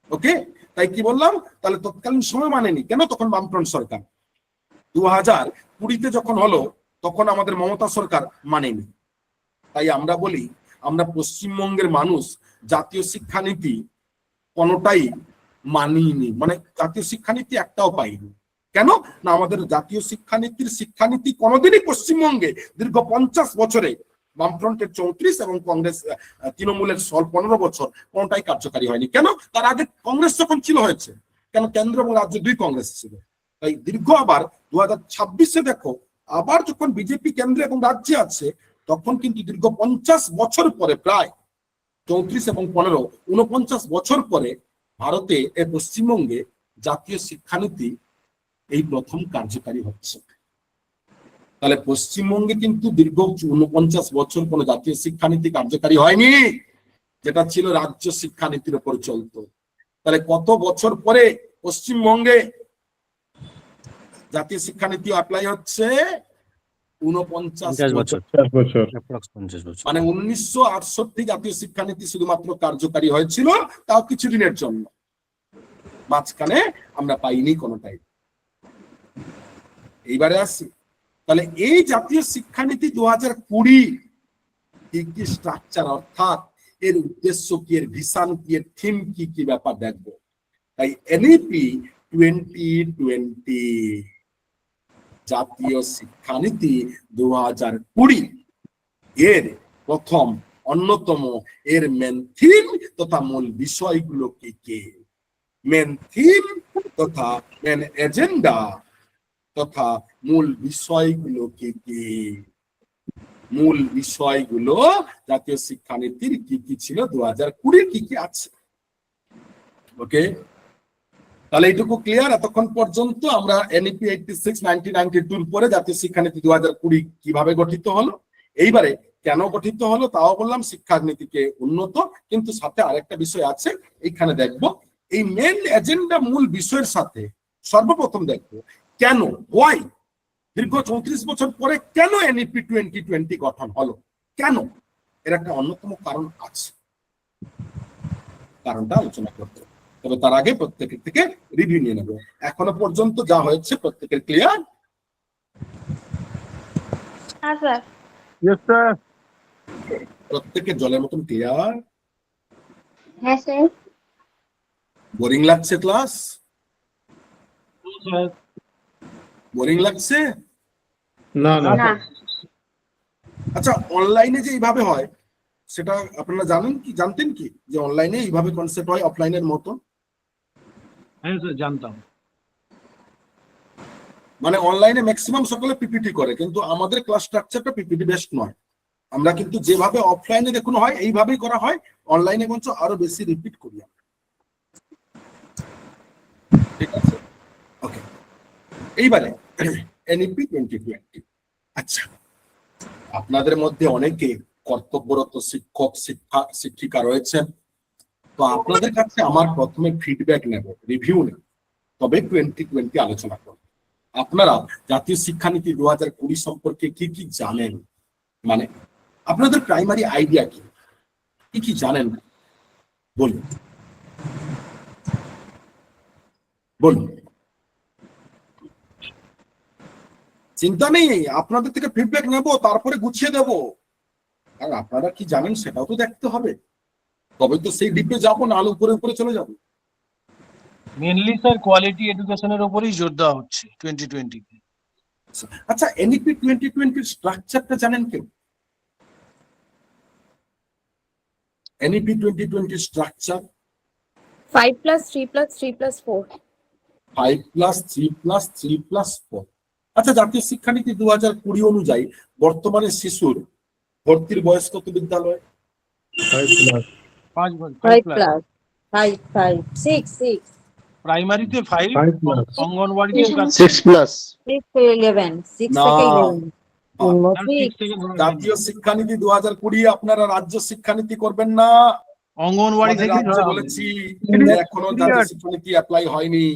ওকে, তাই কি বললাম, তাহলে তৎকালীন সময় মানেনি। কেন? তখন বামফ্রন্ট সরকার। 2020-তে যখন হলো, তখন আমাদের মমতা সরকার মানেনি। তাই আমরা বলি, আমরা পশ্চিমবঙ্গের মানুষ জাতীয় শিক্ষানীতি কোনোটাই মানিনি, মানে জাতীয় শিক্ষানীতি একটাও পাইনি। কেন না, আমাদের জাতীয় শিক্ষানীতি কোনোদিনই পশ্চিমবঙ্গে দীর্ঘ 50 বছরে বামফ্রন্টের 34 এবং কংগ্রেস তৃণমূলের 15 বছর কোনটাই কার্যকারী হয়নি। কেন? তার আগে কংগ্রেস যখন ছিল হয়েছে। কেন? কেন্দ্র এবং রাজ্য দুই কংগ্রেস ছিল। তাই দীর্ঘ আবার 2026-এ দেখো, আবার যখন বিজেপি কেন্দ্রে এবং রাজ্যে আছে, তখন কিন্তু দীর্ঘ 50 বছর পরে, প্রায় 34 এবং 15, 49 বছর পরে ভারতে পশ্চিমবঙ্গে জাতীয় শিক্ষানীতি এই প্রথম কার্যকারী হচ্ছে। তাহলে পশ্চিমবঙ্গে কিন্তু দীর্ঘ 49 বছর কোনো জাতীয় শিক্ষানীতি কার্যকারী হয়নি, যেটা ছিল রাজ্য শিক্ষানীতির উপর চলত। তাহলে কত বছর পরে পশ্চিমবঙ্গে জাতীয় শিক্ষানীতি অ্যাপ্লাই হচ্ছে? 49 বছর। মানে 1968 জাতীয় শিক্ষানীতি শুধুমাত্র কার্যকারী হয়েছিল, তাও কিছুদিনের জন্য। মাঝখানে আমরা পাইনি কোনোটাই। এইবারে আসি, তাহলে এই জাতীয় শিক্ষানীতি 2020 কি স্ট্রাকচার, অর্থাৎ এর উদ্দেশ্য কি, এর ভিশন কি, এর থিম কি, কি ব্যাপার দেখবো। তাই এনইপি 2020 জাতীয় শিক্ষানীতি 2020 এর প্রথম অন্যতম এর মেন থিম তথা মূল বিষয়গুলো কি কি? মেন থিম তথা মেন এজেন্ডা তথা মূল বিষয়গুলো কি কি? মূল বিষয়গুলো জাতীয় শিক্ষানীতির কি কি ছিল, 2020 কি কি আছে। ওকে, তাহলে এইটুকু ক্লিয়ার। এতক্ষণ পর্যন্ত আমরা এনইপি 86 1992 পরে জাতীয় শিক্ষানীতি 2020 কিভাবে গঠিত হলো, এইবারে কেন গঠিত হলো তাও বললাম, শিক্ষানীতিকে উন্নত, কিন্তু সাথে আরেকটা বিষয় আছে এইখানে দেখবো, এই মেন এজেন্ডা মূল বিষয়ের সাথে সর্বপ্রথম দেখবো কেন, ওয়াই, দীর্ঘ 34 বছর পরে কেন এনইপি 2020 গঠন হলো, কেন, এর একটা অন্যতম কারণ আছে, কারণটা আলোচনা করতে হবে। তবে তার আগে প্রত্যেকের থেকে রিভিউ নিয়ে নেব। এখনো পর্যন্ত যা হয়েছে প্রত্যেকের ক্লিয়ার? হ্যাঁ স্যার। Yes sir. প্রত্যেকের জলের মতন ক্লিয়ার? হ্যাঁ স্যার। বোরিং লাগছে ক্লাস? বোরিং লাগছে? না না না। আচ্ছা, অনলাইনে যে এইভাবে হয় সেটা আপনারা জানতেন কি যে অনলাইনে এইভাবে কনসেপ্ট হয় অফলাইনের মতো? হ্যাঁ স্যার, জানতাম। মানে অনলাইনে ম্যাক্সিমাম সকলে পিপিটি করে, কিন্তু আমাদের ক্লাস স্ট্রাকচারটা পিপিটি বেসড নয়। আমরা কিন্তু যেভাবে অফলাইনে দেখুন হয় এইভাবেই করা হয়, অনলাইনে বঞ্চ আরো বেশি রিপিট করি আমরা। ঠিক আছে, ওকে। এইবারে এনইপি 2020। আচ্ছা, আপনাদের মধ্যে অনেকে কর্তব্যরত শিক্ষক শিক্ষিকা রয়েছেন, তো আপনাদের কাছে আমার প্রথমে ফিডব্যাক নেব, রিভিউ নেব, তবে 2020 আলোচনা করব। আপনারা জাতীয় শিক্ষানীতি 2020 সম্পর্কে কি কি জানেন, মানে আপনাদের প্রাইমারি আইডিয়া কি, কি কি জানেন বলুন বলুন। চিন্তা নেই, আপনাদের থেকে ফিডব্যাক নেব, তারপরে গুছিয়ে দেব। আর আপনারা কি জানেন সেটাও তো দেখতে হবে, তবে তো সেই ডিপে যাবো না, আলো উপরে উপরে চলে যাবো। মেনলি স্যার কোয়ালিটি এডুকেশনের উপরেই জোর দেওয়া হচ্ছে 2020 তে। আচ্ছা, এনইপি 2020 স্ট্রাকচারটা জানেন কেউ? NEP 2020 structure 5 plus 3 plus 3 plus 4. 5+3+3+4। আচ্ছা, জাতীয় শিক্ষানীতি 2020 অনুযায়ী বর্তমানে শিশুর ভর্তির বয়স কত বিদ্যালয়? 5 5 প্লাস। plus 5 6 প্রাইমারিতে 5, 5 plus। অঙ্গনওয়াড়িতে 6+। 6 to 11 6 না। থেকে 11 6 থেকে ধরে জাতীয় শিক্ষানীতি 2020 আপনারা রাজ্য শিক্ষানীতি করবেন না। অঙ্গনওয়াড়ি আমাদের থেকে রাজ্যে ধরা হবে। বলেছি যে এখনো জাতীয় শিক্ষানীতি অ্যাপ্লাই হয়নি,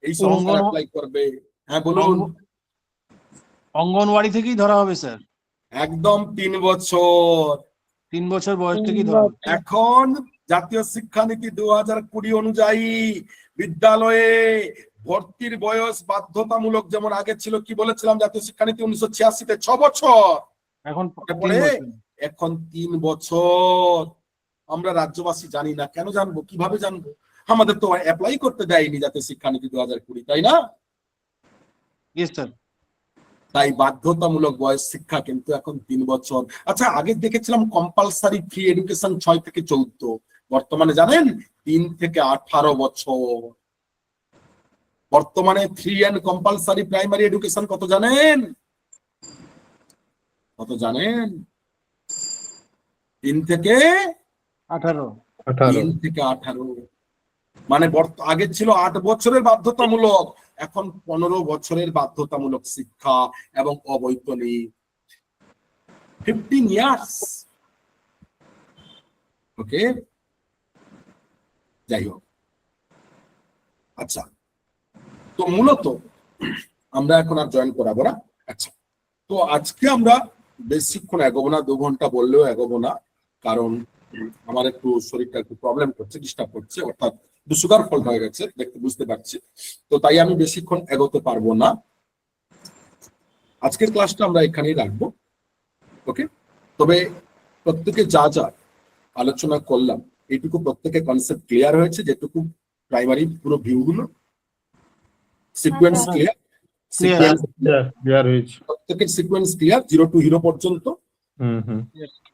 এই সরকার অ্যাপ্লাই করবে। হ্যাঁ বলুন। অঙ্গনওয়াড়ি থেকেই ধরা হবে স্যার, একদম 3 বছর। 3 বছর বয়স থেকেই ধরা হবে। এখন জাতীয় শিক্ষানীতি 2020 অনুযায়ী বিদ্যালয়ে ভর্তির বয়স বাধ্যতামূলক, যেমন আগে ছিল, কি বলেছিলাম, জাতীয় শিক্ষানীতি 1986-তে 6 বছর, এখন তারপরে 3 বছর। এখন 3 বছর। আমরা রাজ্যবাসী জানি না, কেন জানবো, কিভাবে জানবো? আমাদের তো অ্যাপ্লাই করতে দেয়নি জাতীয় শিক্ষানীতি 2020, তাই না? Yes sir. তাই বাধ্যতামূলক বয়স শিক্ষা কিন্তু এখন 3 বছর। আচ্ছা, আগে দেখেছিলাম কম্পালসারি ফ্রি এডুকেশন 6 থেকে 14, বর্তমানে জানেন 3 থেকে 18 বছর। বর্তমানে free and compulsory primary education কত জানেন? কত জানেন? 3 থেকে 18। 3 থেকে 18। মানে আগে ছিল 8 বছরের বাধ্যতামূলক, এখন 15 বছরের বাধ্যতামূলক শিক্ষা এবং অবৈতনিক। 15 ইয়ার্স। ওকে, যাই হোক। আচ্ছা, তো মূলত আমরা এখন আর জয়েন করাবো না। আচ্ছা, তো আজকে আমরা বেশিক্ষণ এগোবো না, 2 ঘন্টা বললেও এগোবো না, কারণ আমার একটু শরীরটা একটু প্রবলেম করছে, ডিস্টার্ব করছে, অর্থাৎ সুগার ফল হয়ে গেছে, দেখতে বুঝতে পারছি। তো তাই আমি বেশিক্ষণ এগোতে পারবো না। আজকের ক্লাসটা আমরা এখানেই রাখবো। ওকে, তবে প্রত্যেকে যা যা আলোচনা করলাম এইটুকু প্রত্যেকে কনসেপ্ট ক্লিয়ার হয়েছে, যেটুকু প্রাইমারি পুরো ভিউ গুলো সিকোয়েন্স ক্লিয়ার, ক্লিয়ার হয়েছে। প্রত্যেকের সিকোয়েন্স ক্লিয়ার 0 to হিরো পর্যন্ত।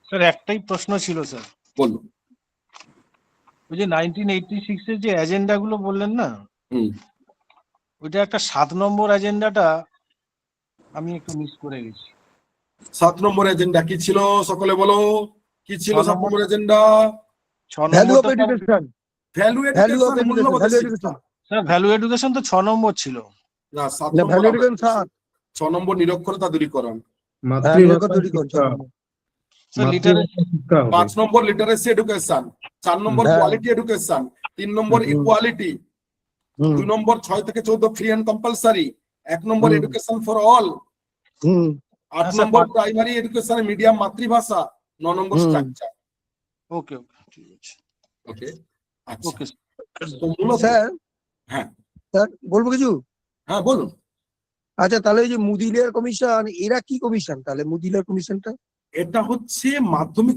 স্যার একটাই প্রশ্ন ছিল স্যার, বলুন। ওই যে 1986 এর যে এজেন্ডা গুলো বললেন না, ওইটা একটা 7 নম্বর এজেন্ডাটা আমি একটু মিস করে গেছি। 7 নম্বর এজেন্ডা কি ছিল সকলে বলো, কি ছিল 7 নম্বর এজেন্ডা? 6 ভ্যালু অফ নম্বরটা education, value value of education, মূল্যবোধের ভ্যালু শিক্ষা। এডুকেশন। স্যার ভ্যালু এডুকেশন তো 6 নম্বর ছিল। না, 7 না নম্বর ভ্যালু আমরা এডুকেশন 7 6 নম্বর নিরক্ষরতা দূরীকরণ, নিরক্ষর দূরীকরণ 6 নম্বর। স্যার লিটারেচার শিক্ষা হবে। 5 নম্বর লিটারেসি এডুকেশন, 4 নম্বর হ্যাঁ। কোয়ালিটি এডুকেশন, 3 নম্বর হুম। ইকুয়ালিটি, হুম 2 নম্বর 6 থেকে 14 ফ্রি এন্ড কম্পালসারি, 1 নম্বর হুম। এডুকেশন ফর অল, হুম 8 আচ্ছা, নম্বর পাঁচ- প্রাইমারি এডুকেশন মিডিয়াম মাতৃভাষা, 9 নম্বর হুম। স্ট্রাকচার। ওকে ওকে ঠিক আছে ওকে, আচ্ছা। ওকে তো মূলত স্যার হ্যাঁ স্যার বলবো কিছু? হ্যাঁ বলুন। আচ্ছা তাহলে এই যে মুদিলের কমিশন এরা কি কমিশন তাহলে মুদিলের কমিশনটা? এটা হচ্ছে মাধ্যমিক